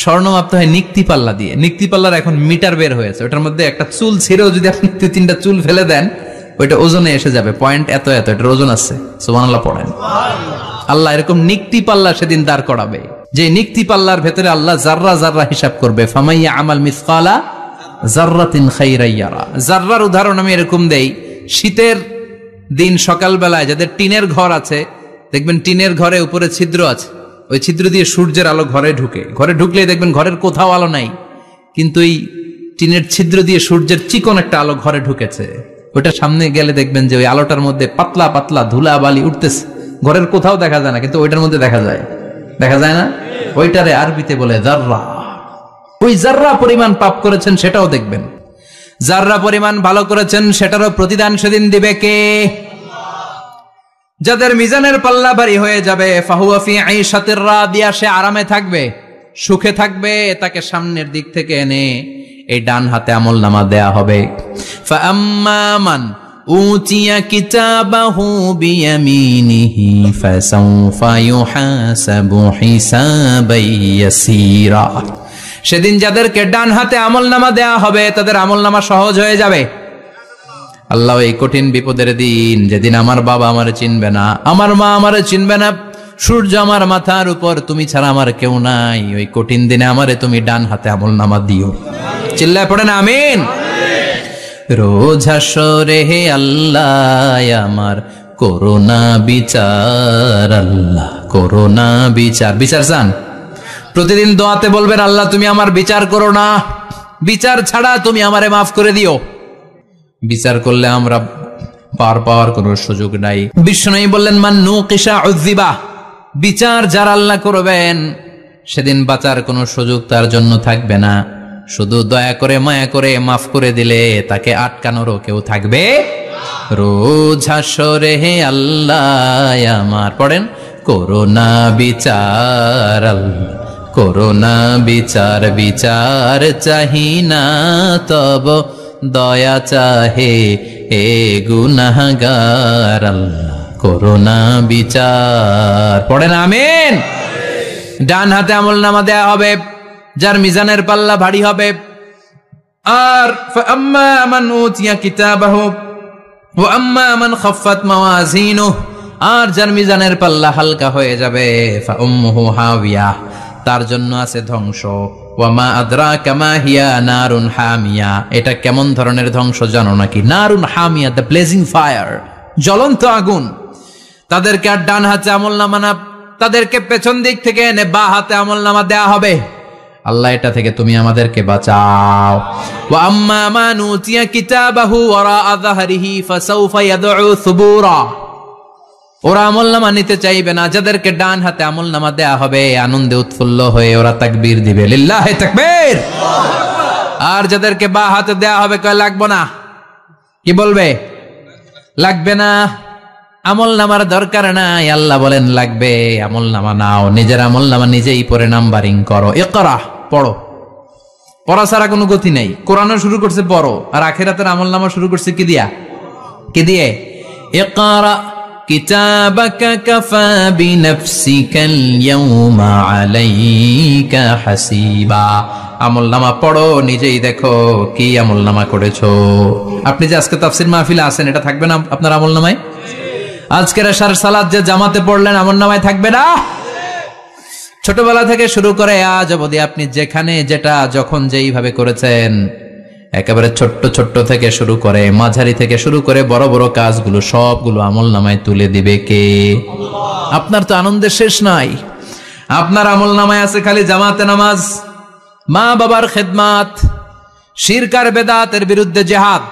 স্বর্ণ মাপতে হয় নিক্তি পাল্লা দিয়ে। নিক্তি পাল্লার এখন মিটার বের হয়েছে, ওটার মধ্যে একটা চুল ছিঁড়েও যদি আপনি 2-3টা চুল ফেলে দেন ওইটা ওজনে এসে যাবে, পয়েন্ট এত এত, এটার ওজন আছে। সুবহানাল্লাহ পড়েন। আল্লাহ এরকম নিক্তি পাল্লা সেদিন দাঁড় করাবে, যে নিক্তি পাল্লার ভেতরে আল্লাহ জাররা জাররা হিসাব করবে। ফামাইয়া আমাল মিসকালা জাররাতিন খাইরান ইয়ারা। জাররার উদাহরণ আমি এরকম দেই, শীতের দিন সকালবেলায় যাদের টিনের ঘর আছে, দেখবেন টিনের ঘরে উপরে ছিদ্র আছে, ওই ছিদ্র দিয়ে সূর্যের আলো ঘরে ঢুকে। ঘরে ঢুকলেই দেখবেন ঘরের কোথাও আলো নাই, কিন্তু এই টিনের ছিদ্র দিয়ে সূর্যের চিকন একটা আলো ঘরে ঢুকেছে। ওটা সামনে গেলে দেখবেন যে ওই আলোটার মধ্যে পাতলা পাতলা ধুলা বালি উঠতেছে, ঘরের কোথাও দেখা যায় না, কিন্তু ওইটার মধ্যে দেখা যায়। দেখা যায় না? ওইটারে আরবিতে বলে জাররা। ওই জাররা পরিমাণ পাপ করেছেন সেটাও দেখবেন, জাররা পরিমাণ ভালো করেছেন সেটারও প্রতিদান সেদিন দিবে কে? যাদের মিজানের পাল্লা ভারী হয়ে যাবে, ফাহুয়া ফি ঈশাতির রাদিয়া, সে আরামে থাকবে, সুখে থাকবে। তাকে সামনের দিক থেকে এনে এই ডান হাতে আমলনামা দেয়া হবে। ফাআম্মা মান উতিয়া কিতাবাহু বিয়ামিনিহি ফাসাউফা ইউহাসাবু হিসাবান ইয়াসীরা। সেদিন যাদেরকে ডান হাতে আমলনামা দেয়া হবে তাদের আমলনামা সহজ হয়ে যাবে। আল্লাহ এই কঠিন বিপদের দিন, যেদিন আমার বাবা আমারে চিনবে না, আমার মা আমারে চিনবে না, সূর্য আমার মাথার উপর, তুমি ছাড়া আমার কেউ নাই। ওই কঠিন দিনে আমারে তুমি ডান হাতে আমলনামা দিও। চিল্লায় পড়েন আমিন। রোজ হাসরে হে আল্লাহ আমার করোনা বিচার, আল্লাহ করোনা বিচার। বিচার চান? প্রতিদিন দোয়াতে বলবেন, আল্লাহ তুমি আমার বিচার করো না, বিচার ছাড়া তুমি আমারে মাফ করে দিও। বিচার করলে আমরা পার পাওয়ার কোনো সুযোগ নাই। বিশ্বনবী বললেন, মান নুকিশা উযিবা, বিচার যারা আল্লাহ করবেন সেদিন বাঁচার কোনো সুযোগ তার জন্য থাকবে না। শুধু দয়া করে মায়া করে মাফ করে দিলে তাকে আটকানোরও কেউ থাকবে। রোজ হাসরে হে আল্লাহ আমার, পড়েন, করোনা বিচার, আল্লাহ করোনা বিচার। বিচার চাহি না তব দয়া চাহে এ গুনাহগার, আল্লাহ করোনা বিচার। পড়েন আমিন। ডান হাতে আমলনামা দেয়া হবে যার মিজানের পাল্লা ভারী হবে। আর ফাআম্মা মান উতিয়া কিতাবাহু ওয়া আম্মা মান খাফফাত মাওয়াজিনুহু, আর যার মিজানের পাল্লা হালকা হয়ে যাবে, ফাউম্মুহু হাওিয়া, তার জন্য আছে ধ্বংস। ওয়া মা আদরাকা মা হিয়া নারুন হামিয়া, এটা কেমন ধরনের ধ্বংস জানো নাকি? নারুন হামিয়া, দ্য ব্লেজিং ফায়ার, জ্বলন্ত আগুন। তাদেরকে আর ডান হাতে আমলনামা না, তাদেরকে পেছন দিক থেকে এনে বা হাতে আমলনামা দেয়া হবে। আল্লাহ এটা থেকে তুমি আমাদেরকে বাঁচাও। ওয়া আম্মা মান উতিয়া কিতাবাহু ওয়ারা যাহরিহি ফাসাউফা ইয়াদউ সুবুরা, ওরা আমলনামা নিতে চাইবে না। যাদেরকে ডান হাতে আমলনামা দেয়া হবে আনন্দে উৎফুল্ল হয়ে ওরা তাকবীর দিবে, লিল্লাহি তাকবীর। আর যাদেরকে বা হাতে দেয়া হবে কয় লাগবে না, কি বলবে? লাগবে না, আমলনামার দরকার নাই। আল্লাহ বলেন লাগবে, আমলনামা নাও, নিজের আমলনামা নিজেই পড়ে নাম্বারিং করো। ইকরা, পড়ো। পড়া ছাড়া কোনো গতি নেই। কোরআনও শুরু করছে পড়ো, আর আখিরাতের আমলনামা শুরু করছে কি দিয়া? কি দিয়ে? ইকরা কিতাবাকা কাফা বিনাফসিকাল ইয়াউমা আলাইকা হাসিবা। আমলনামা পড়ো, নিজেই দেখো কি আমলনামা করেছো। আপনি যে আজকে তাফসীর মাহফিলে আছেন, এটা থাকবে না আপনার আমলনামায়? আজকের এশার সালাত যে জামাতে পড়লেন, আমলনামায় থাকবে না? ছোটবেলা থেকে শুরু করে আজ অবধি আপনি যেখানে যেটা যখন যেইভাবে করেছেন, একেবারে ছোট্ট ছোট্ট থেকে শুরু করে মাঝারি থেকে শুরু করে বড় বড় কাজগুলো সবগুলো আমলনামায় তুলে দিবে কে? আপনার তো আনন্দের শেষ নাই। আপনার আমলনামায় আছে খালি জামাতে নামাজ, মা বাবার খেদমাত, শিরক আর বেদাতের বিরুদ্ধে জিহাদ,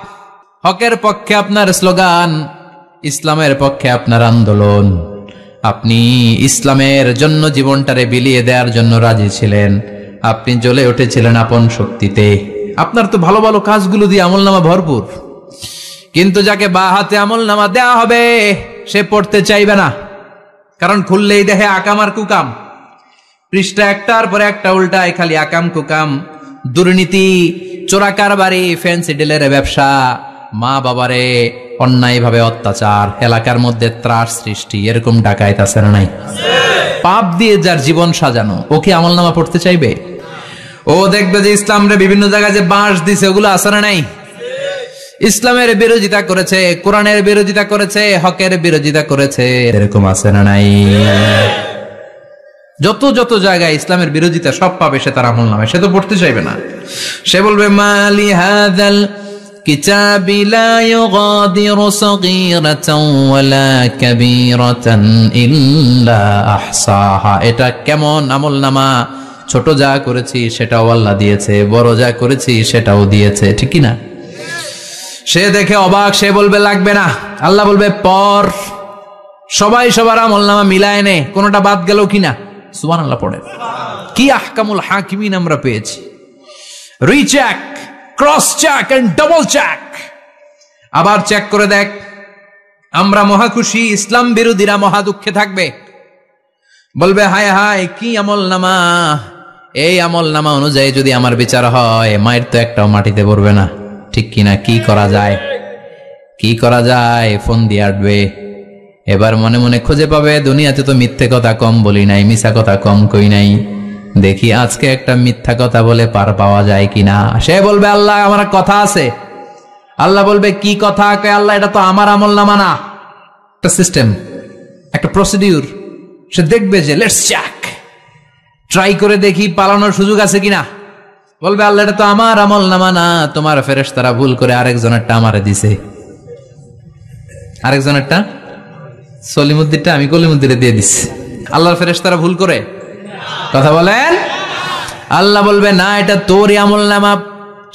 হকের পক্ষে আপনার স্লোগান, ইসলামের পক্ষে আপনার আন্দোলন। আপনি ইসলামের জন্য জীবনটারে বিলিয়ে দেওয়ার জন্য রাজি ছিলেন। আপনি জ্বলে উঠেছিলেন আপন শক্তিতে। আপনার তো ভালো ভালো কাজগুলো দিয়ে আমলনামা ভরপুর। কিন্তু যাকে বা হাতে আমলনামা দেয়া হবে সে পড়তে চাইবে না, কারণ খুললেই দেখে আকাম আর কুকাম। পৃষ্ঠা একটার পরে একটা উল্টায় খালি আকাম কুকাম, দুর্নীতি, চোরা কারবারি, ফ্যান্সি ডিলের ব্যবসা, মা বাবারে অন্যায়ভাবে অত্যাচার, এলাকার মধ্যে ত্রাস সৃষ্টি, এরকম ডাকাইত আছে না নাই? পাপ দিয়ে যার জীবন সাজানো, ও কি আমলনামা পড়তে চাইবে? ও দেখবে যে ইসলামরে বিভিন্ন জায়গায় যে বাঁশ দিছে ওগুলো আছে না নাই? ইসলামের বিরোধিতা করেছে, কোরআনের বিরোধিতা করেছে, হকের বিরোধিতা করেছে, এরকম আছে না নাই? যত যত জায়গায় ইসলামের বিরোধিতা সব পাবে সে তার আমলনামায়, সে তো পড়তে চাইবে না। সে বলবে মালি হাযাল কিতাবি লা ইউগাদিরু সাগীরাতান ওয়ালা কাবীরাতান ইল্লা আহসাহা। এটা কেমন আমলনামা? ছোট যা করেছি সেটাও আল্লাহ দিয়েছে, বড় যা করেছি সেটাও দিয়েছে, ঠিক কি না? সে দেখে অবাক, সে বলবে লাগবে না। আল্লাহ বলবে পর। সবাই সবার আমলনামা মিলায় নে, কোনটা বাদ গেল কিনা। সুবহানাল্লাহ পড়ে। কি আহকামুল হাকিমিন আমরা পেয়েছি। Recheck, cross check and double check. আবার চেক করে দেখ। আমরা মহা খুশি, ইসলাম বিরোধীরা মহা দুঃখে থাকবে। বলবে হায় হায় কি আমলনামা, এই আমলনামা অনুযায়ী যদি আমার বিচার হয় মায়ের তো একটাও মাটিতে পড়বে না, ঠিক কিনা? কি করা যায়, কি করা যায়? ফোন দিয়ে আটবে। এবার মনে মনে খুঁজে পাবে দুনিয়াতে তো মিথ্যে কথা কম বলি নাই, মিছা কথা কম কই নাই, দেখি আজকে একটা মিথ্যা কথা বলে পার পাওয়া যায় কিনা। সে বলবে আল্লাহ আমার কথা আছে। আল্লাহ বলবে কি কথা? আল্লাহ এটা তো আমার আমলনামা না। একটা সিস্টেম, একটা প্রসিডিউর, সে দেখবে যে লেটস চেক, ট্রাই করে দেখি পালানোর সুযোগ আছে কিনা। বলবে আল্লাহ এটা তো আমার আমল নামা না, তোমার ফেরেশতারা ভুল করে আরেকজনেরটা আমারে দিছে, আরেকজনেরটা সলিমুদ্দিনটা আমি কলিমুদ্দিনে দিয়ে দিচ্ছি। আল্লাহর ফেরেশতারা ভুল করে কথা বলেন? আল্লাহ বলবে না এটা তোরই আমল নামা।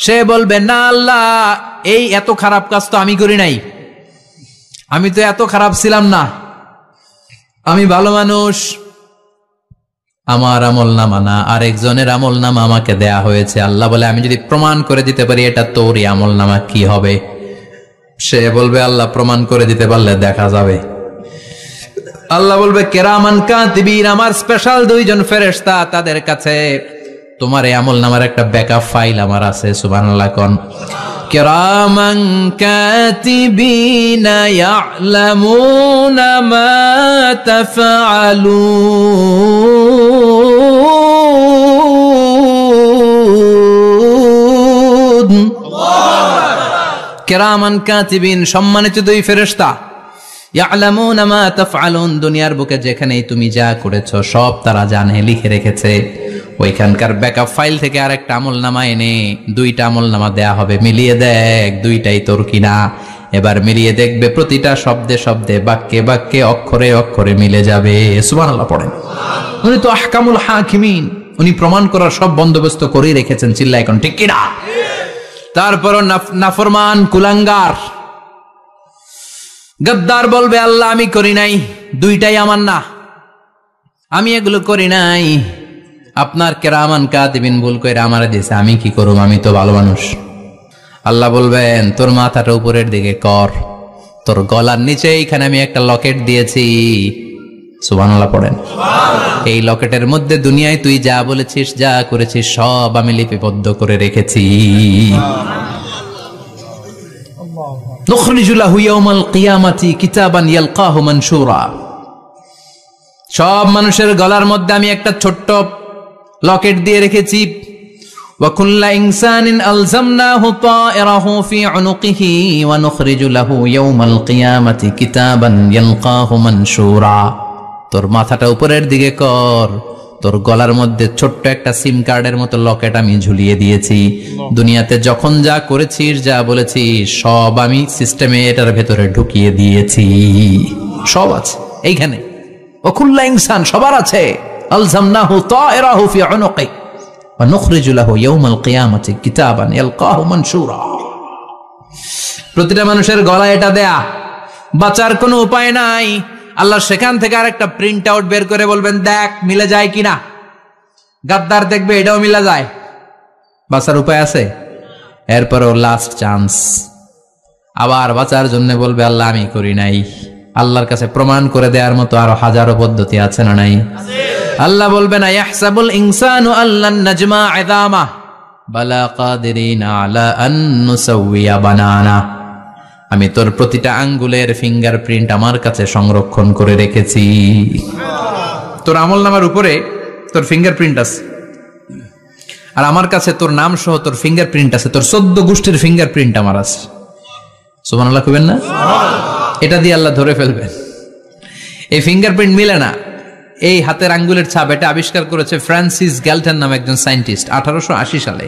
সে বলবে না আল্লাহ এই এত খারাপ কাজ তো আমি করি নাই, আমি তো এত খারাপ ছিলাম না, আমি ভালো মানুষ, আমার আমল নামা না আরেকজনের আমল নামা আমাকে দেয়া হয়েছে। আল্লাহ বলে আমি যদি প্রমাণ করে দিতে পারি এটা তোরই আমল নামা কি হবে? সে বলবে আল্লাহ প্রমাণ করে দিতে পারলে দেখা যাবে। আল্লাহ বলবে কেরামান কাতিবিন, আমার স্পেশাল দুইজন ফেরেশতা, তাদের কাছে তোমার এই আমল নামার একটা ব্যাকআপ ফাইল আমার আছে। সুবহানাল্লাহ কোন কিরামান কাতিবিনা ইয়ালামুনা মা তাফআলুন। কিরামান কাতিবিন সম্মানিত দুই ফেরেশতা, ইয়ালামুনা মা তাফআলুন, দুনিয়ার বুকে যেখানেই তুমি যা করেছো সব তারা জানে, লিখে রেখেছে। ওইখানকার ব্যাকআপ ফাইল থেকে আরেকটা আমল নামা এনে দুইটা আমল নামা দেয়া হবে, মিলিয়ে দেখ দুইটাই তোর কিনা। এবার মিলিয়ে দেখবে প্রতিটা শব্দে শব্দে, বাক্যে বাক্যে, অক্ষরে অক্ষরে মিলে যাবে। সুবহানাল্লাহ পড়েন। উনি তো আহকামুল হাকিমিন, উনি প্রমাণ করার সব বন্দোবস্ত করেই রেখেছেন। চিল্লা এখন ঠিক কিনা? তারপরও নাফরমান কুলাঙ্গার গদ্দার বলবে আল্লাহ আমি করি নাই, দুইটাই আমার না, আমি এগুলো করি নাই, আপনার কেরামান কাতিবিন ভুল করে আমারে দিয়েছে, আমি কি করব, আমি তো ভালো মানুষ। আল্লাহ বলবেন তোর মাথাটা উপরের দিকে কর, তোর গলার নিচে এইখানে আমি একটা লকেট দিয়েছি। সুবহানাল্লাহ পড়েন। এই লকেটের মধ্যে দুনিয়ায় তুই যা বলেছিস যা করেছিস সব আমি লিপিবদ্ধ করে রেখেছি। নুখরিজু লাহু ইয়াওমাল কিয়ামাতি কিতাবান ইয়ালকাহু মানশুরা, সব মানুষের গলার মধ্যে আমি একটা ছোট্ট লকেট দিয়ে রেখেছি। ওয়া কুল্লা ইনসানিন আলজামনাহু তায়রাহু ফি উনুকিহি ওয়া নুখরিজু লাহু ইয়াওমাল কিয়ামাতি কিতাবান ইয়ালকাহু মানশুরা। তোর মাথাটা উপরের দিকে কর, তোর গলার মধ্যে ছোট্ট একটা সিম কার্ডের মতো লকেট আমি ঝুলিয়ে দিয়েছি। দুনিয়াতে যখন যা করেছিস যা বলেছিস সব আমি সিস্টেমে এটার ভেতরে ঢুকিয়ে দিয়েছি, সব আছে এইখানে। ওকুল্লা ইনসান সবার আছে। আলজামনাহু তায়রাহু ফি উনুকি ওয়া নুখরিজু লাহু ইয়াওমাল কিয়ামাতি কিতাবান ইয়ালকাহু মানশুরা। প্রতিটা মানুষের গলায় এটা দেয়া, বাঁচার কোনো উপায় নাই। আল্লাহ সেখান থেকে আরেকটা প্রিন্ট আউট বের করে বলবেন দেখ মিলে যায় কিনা। গাদ্দার দেখবে এটাও মিলা যায়, বাঁচার উপায় আছে। এরপরও লাস্ট চান্স, আবার বাঁচার জন্য বলবে আল্লাহ আমি করি নাই। আল্লাহর কাছে প্রমাণ করে দেওয়ার মতো আরো হাজারো পদ্ধতি আছে না নাই? আল্লাহ বলবেন ইয়াহসাবুল ইনসানু আল্লান নাজমা ইযামা বালা কাদিরিনা আলা আন নুসাউইয়া বানানা। আমি তোর প্রতিটা আঙ্গুলের ফিঙ্গারপ্রিন্ট আমার কাছে সংরক্ষণ করে রেখেছি। তোর আমলনামার উপরে তোর ফিঙ্গারপ্রিন্ট আছে, আর আমার কাছে তোর নাম সহ তোর ফিঙ্গারপ্রিন্ট আছে, তোর 14 গোষ্ঠীর ফিঙ্গারপ্রিন্ট আমার আছে। সুবহানাল্লাহ কইবেন না? এটা দিয়ে আল্লাহ ধরে ফেলবেন। এই ফিঙ্গারপ্রিন্ট মিলে না, এই হাতের আঙ্গুলের ছাপ, এটা আবিষ্কার করেছে ফ্রান্সিস গ্যালটন নামে একজন সায়েন্টিস্ট 1880 সালে।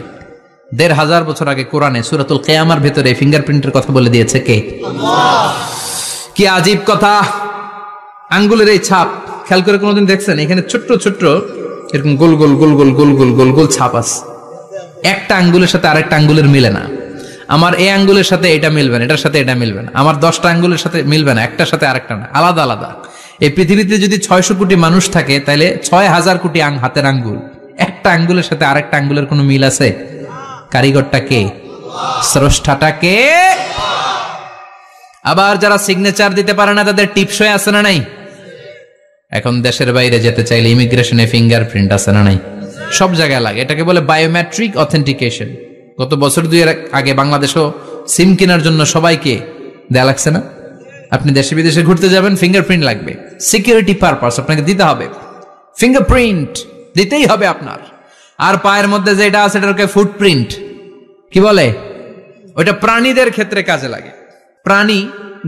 1500 বছর আগে কোরআনে সূরাতুল কিয়ামার ভেতরে ফিঙ্গারপ্রিন্টের কথা বলে দিয়েছে কে? আল্লাহ। কি আজীব কথা! আঙ্গুলের এই ছাপ খেয়াল করে কোনোদিন দেখছেন? এখানে ছোট্ট ছোট্ট এরকম গোল গোল গোল গোল গোল গোল গোল গোল ছাপ আছে। একটা আঙ্গুলের সাথে আরেকটা আঙ্গুলের মিলে না। আমার এই আঙ্গুলের সাথে এটা মিলবে না, এটার সাথে এটা মিলবে না। আমার 10টা আঙ্গুলের সাথে মিলবে না, একটার সাথে আরেকটা না, আলাদা আলাদা। এই পৃথিবীতে যদি 600 কোটি মানুষ থাকে তাহলে 6000 কোটি হাতের আঙ্গুল, একটা আঙ্গুলের সাথে আরেকটা আঙ্গুলের কোনো মিল আছে? কারিগরটা কে? স্রষ্টাটা কে? আবার যারা সিগনেচার দিতে পারে না তাদের টিপসই আছে না নাই? এখন দেশের বাইরে যেতে চাইলে ইমিগ্রেশনে ফিঙ্গারপ্রিন্ট আছে না নাই? সব জায়গায় লাগে। এটাকে বলে বায়োমেট্রিক অথেন্টিকেশন। গত বছর 2 এর আগে বাংলাদেশও সিম কেনার জন্য সবাইকে দেয়া লাগছে না? আপনি দেশে বিদেশে ঘুরতে যাবেন, ফিঙ্গারপ্রিন্ট লাগবে, সিকিউরিটি পারপাস আপনাকে দিতে হবে, ফিঙ্গারপ্রিন্ট দিতেই হবে আপনার। আর পায়ের মধ্যে যেটা আছে এটাকে ফুটপ্রিন্ট কি বলে? ওইটা প্রাণীদের ক্ষেত্রে কাজে লাগে। প্রাণী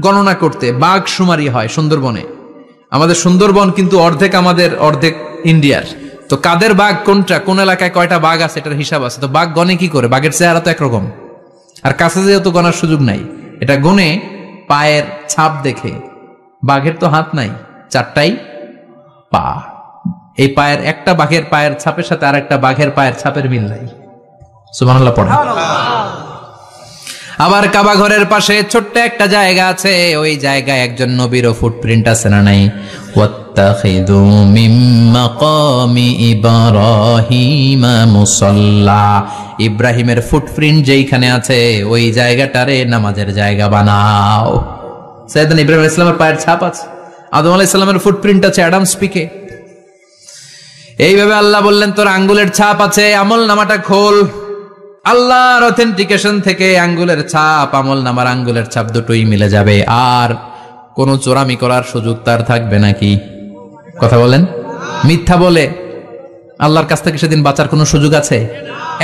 গণনা করতে বাঘ শুমারি হয় সুন্দরবনে, আমাদের সুন্দরবন কিন্তু অর্ধেক আমাদের, অর্ধেক ইন্ডিয়ার। তো কাদের বাঘ কোনটা, কোন এলাকায় কয়টা বাঘ আছে এটার হিসাব আছে। তো বাঘ গনে কি করে? বাঘের চেহারা তো একরকম, আর কাছে যেহেতু গনার সুযোগ নাই, এটা গনে পায়ের ছাপ দেখে। বাঘের তো হাত নাই, 4টাই পা। এই পায়ের একটা বাঘের পায়ের ছাপের সাথে আর একটা বাঘের পায়ের ছাপের মিল নাই। সুবহানাল্লাহ পড়ে। আবার কাবা ঘরের পাশে ছোট্ট একটা জায়গা আছে, ওই জায়গায় একজন নবীরও ফুটপ্রিন্ট আছে না নাই? ওয়াত্তাখিযু মিন মাকামি ইব্রাহিমা মুসাল্লা, ইব্রাহিমের ফুটপ্রিন্ট যেইখানে আছে ওই জায়গাটারে নামাজের জায়গা বানাও। সাইয়েদনা ইব্রাহিম আলাইহিস সালামের পায়ের ছাপ আছে, আদম আলাইহিস সালামের ফুটপ্রিন্ট আছে অ্যাডামস পিকে। এইভাবে আল্লাহ বললেন তোর আঙ্গুলের ছাপ আছে, আমল নামাটা খোল। আল্লাহর অথেন্টিকেশন থেকে আঙ্গুলের ছাপ, আমল নামার আঙ্গুলের ছাপ দুটোই মিলে যাবে। আর কোন চোরামি করার সুযোগ তার থাকবে নাকি? কথা বলেন। মিথ্যা বলে আল্লাহর কাছ থেকে সেদিন বাঁচার কোনো সুযোগ আছে?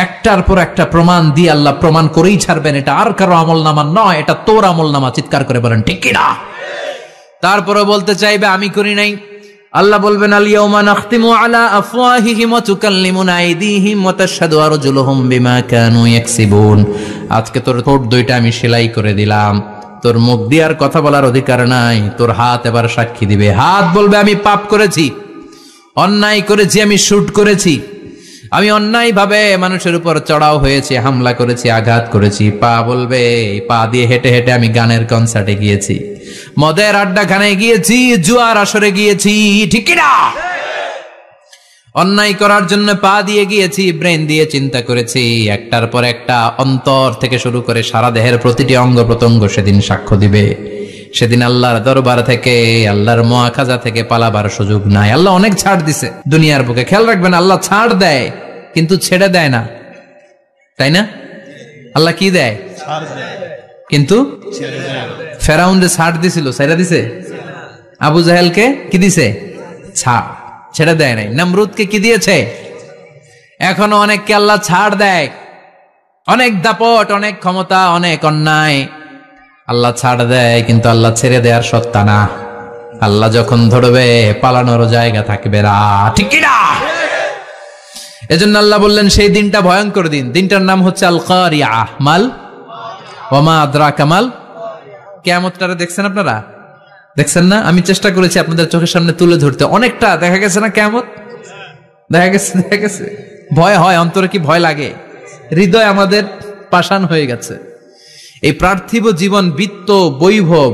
একটার পর একটা প্রমাণ দিয়ে আল্লাহ প্রমাণ করেই ছাড়বেন, এটা আর কারো আমল নামা নয়, এটা তোর আমল নামা। চিৎকার করে বলেন ঠিক কিনা? তারপরে বলতে চাইবে আমি করি নাই। আল্লাহ বলবেন আল-ইয়াওমা নাখতিমু আলা আফওয়াহিহিম ওয়া তুকাল্লিমুনা আইদিহিম ওয়া তাশহাদু আরজুলুহুম বিমা কানু ইয়াকসিবুন। আজকে তোর ঠোঁট দুইটা আমি সেলাই করে দিলাম, তোর মুখ দিয়ে আর কথা বলার অধিকার নাই। তোর হাত এবার সাক্ষী দিবে। হাত বলবে আমি পাপ করেছি, অন্যায় করেছি, আমি শুট করেছি, আমি অন্যায় ভাবে মানুষের উপর চড়াও হয়েছি, হামলা করেছি, আঘাত করেছি। পা বলবে পা দিয়ে হেঁটে হেঁটে আমি গানের কনসার্টে গিয়েছি, মদের আড্ডাখানায় গিয়েছি, জুয়ার আসরে গিয়েছি, ঠিক কিনা? অন্যায় করার জন্য পা দিয়ে গিয়েছি, ব্রেন দিয়ে চিন্তা করেছি। একটার পর একটা অন্তর থেকে শুরু করে সারা দেহের প্রতিটি অঙ্গ প্রত্যঙ্গ সেদিন সাক্ষ্য দিবে। সেদিন আল্লাহর দরবার থেকে, আল্লাহর মুআখাজা থেকে পালাবার সুযোগ নাই। আল্লাহ অনেক ছাড় দিছে দুনিয়ার বুকে। খেয়াল রাখবেন, আল্লাহ ছাড় দেয় কিন্তু ছেড়ে দেয় না, তাই না? আল্লাহ কি দেয়? কিন্তু ফেরাউনকে ছাড় দিছিল, ছেড়ে দিছে। আবু জাহেলকে কি দিছে? ছাড়, ছেড়ে দেয় নাই। নমরুদকে কি দিয়েছে? এখনো অনেককে আল্লাহ ছাড় দেয়। অনেক দাপট, অনেক ক্ষমতা, অনেক অন্যায় আল্লাহ ছাড় দেয়, কিন্তু আল্লাহ ছেড়ে দেওয়ার সত্তা না। আল্লাহ যখন ধরবে পালানোর জায়গা থাকবে না, ঠিক কি না? এজন্য আল্লাহ বললেন সেই দিনটা ভয়ঙ্কর দিন। দিনটার নাম হচ্ছে আল কারিআহ। মাল ওয়া মা আদরাকা মাল। কিয়ামতটারে দেখছেন আপনারা? দেখছেন না? আমি চেষ্টা করেছি আপনাদের চোখের সামনে তুলে ধরতে। অনেকটা দেখা গেছে না কিয়ামত? দেখা গেছে। ভয় হয়, অন্তরে কি ভয় লাগে? হৃদয় আমাদের পাষাণ হয়ে গেছে। এই পার্থিব জীবন, বিত্ত, বৈভব,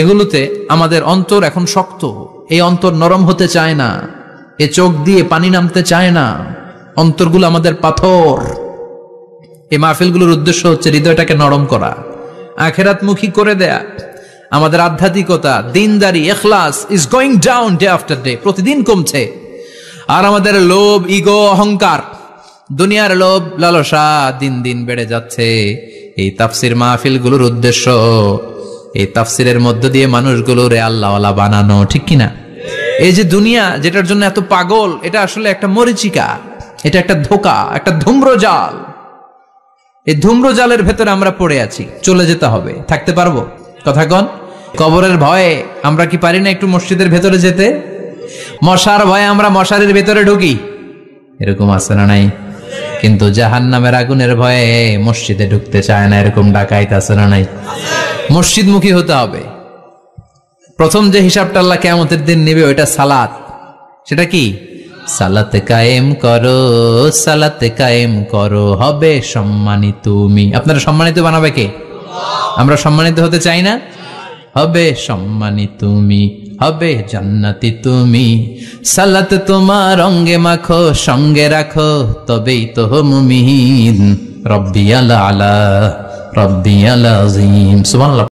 এগুলোতে আমাদের অন্তর এখন শক্ত। এই অন্তর নরম হতে চায় না, এ চোখ দিয়ে পানি নামতে চায় না, অন্তরগুলো আমাদের পাথর। এই মাহফিলগুলোর উদ্দেশ্য হচ্ছে হৃদয়টাকে নরম করা, আখিরাতমুখী করে দেয়া। আমাদের আধ্যাত্মিকতা, দিনদারি, ইখলাস is going down day after day, প্রতিদিন কমছে। আর আমাদের লোভ, ইগো, অহংকার, দুনিয়ার লোভ, লালসা দিন দিন বেড়ে যাচ্ছে। এই তাফসির মাহফিলগুলোর উদ্দেশ্য এই তাফসিরের মধ্য দিয়ে মানুষগুলোরে আল্লাহওয়ালা বানানো, ঠিক কিনা? এই যে দুনিয়া যেটার জন্য এত পাগল, এটা আসলে একটা মরিচিকা, এটা একটা ধোঁকা, একটা ধূম্রজাল। এই ধূম্রজালের ভেতরে আমরা পড়ে আছি, চলে যেতে হবে। থাকতে পারবো? কথা কন। কবরের ভয়ে আমরা কি পারি না একটু মসজিদের ভেতরে যেতে? মশার ভয়ে আমরা মশারির ভেতরে ঢুকি, এরকম আছে না নাই? কিন্তু জাহান্নামের আগুনের ভয়ে মসজিদে ঢুকতে চায় না, এরকম ডাকাইত আছে না নাই? মসজিদমুখী হতে হবে। প্রথম যে হিসাবটা আল্লাহ কিয়ামতের দিন নেবে ওইটা সালাত। সেটা কি? সালাতে কায়েম করো, সালাতে কায়েম করো, হবে সম্মানিত তুমি। আপনারা সম্মানিত বানাবে কে? আমরা সম্মানিত হতে চাই না? হবে সম্মানিত তুমি, হবে জান্নাতি তুমি। সালাত তোমার অঙ্গে মাখো, সঙ্গে রাখো, তবেই তো মুমিন। রব্বিয়াল আলা, রব্বিয়াল আযীম। সুবহানাল্লাহ।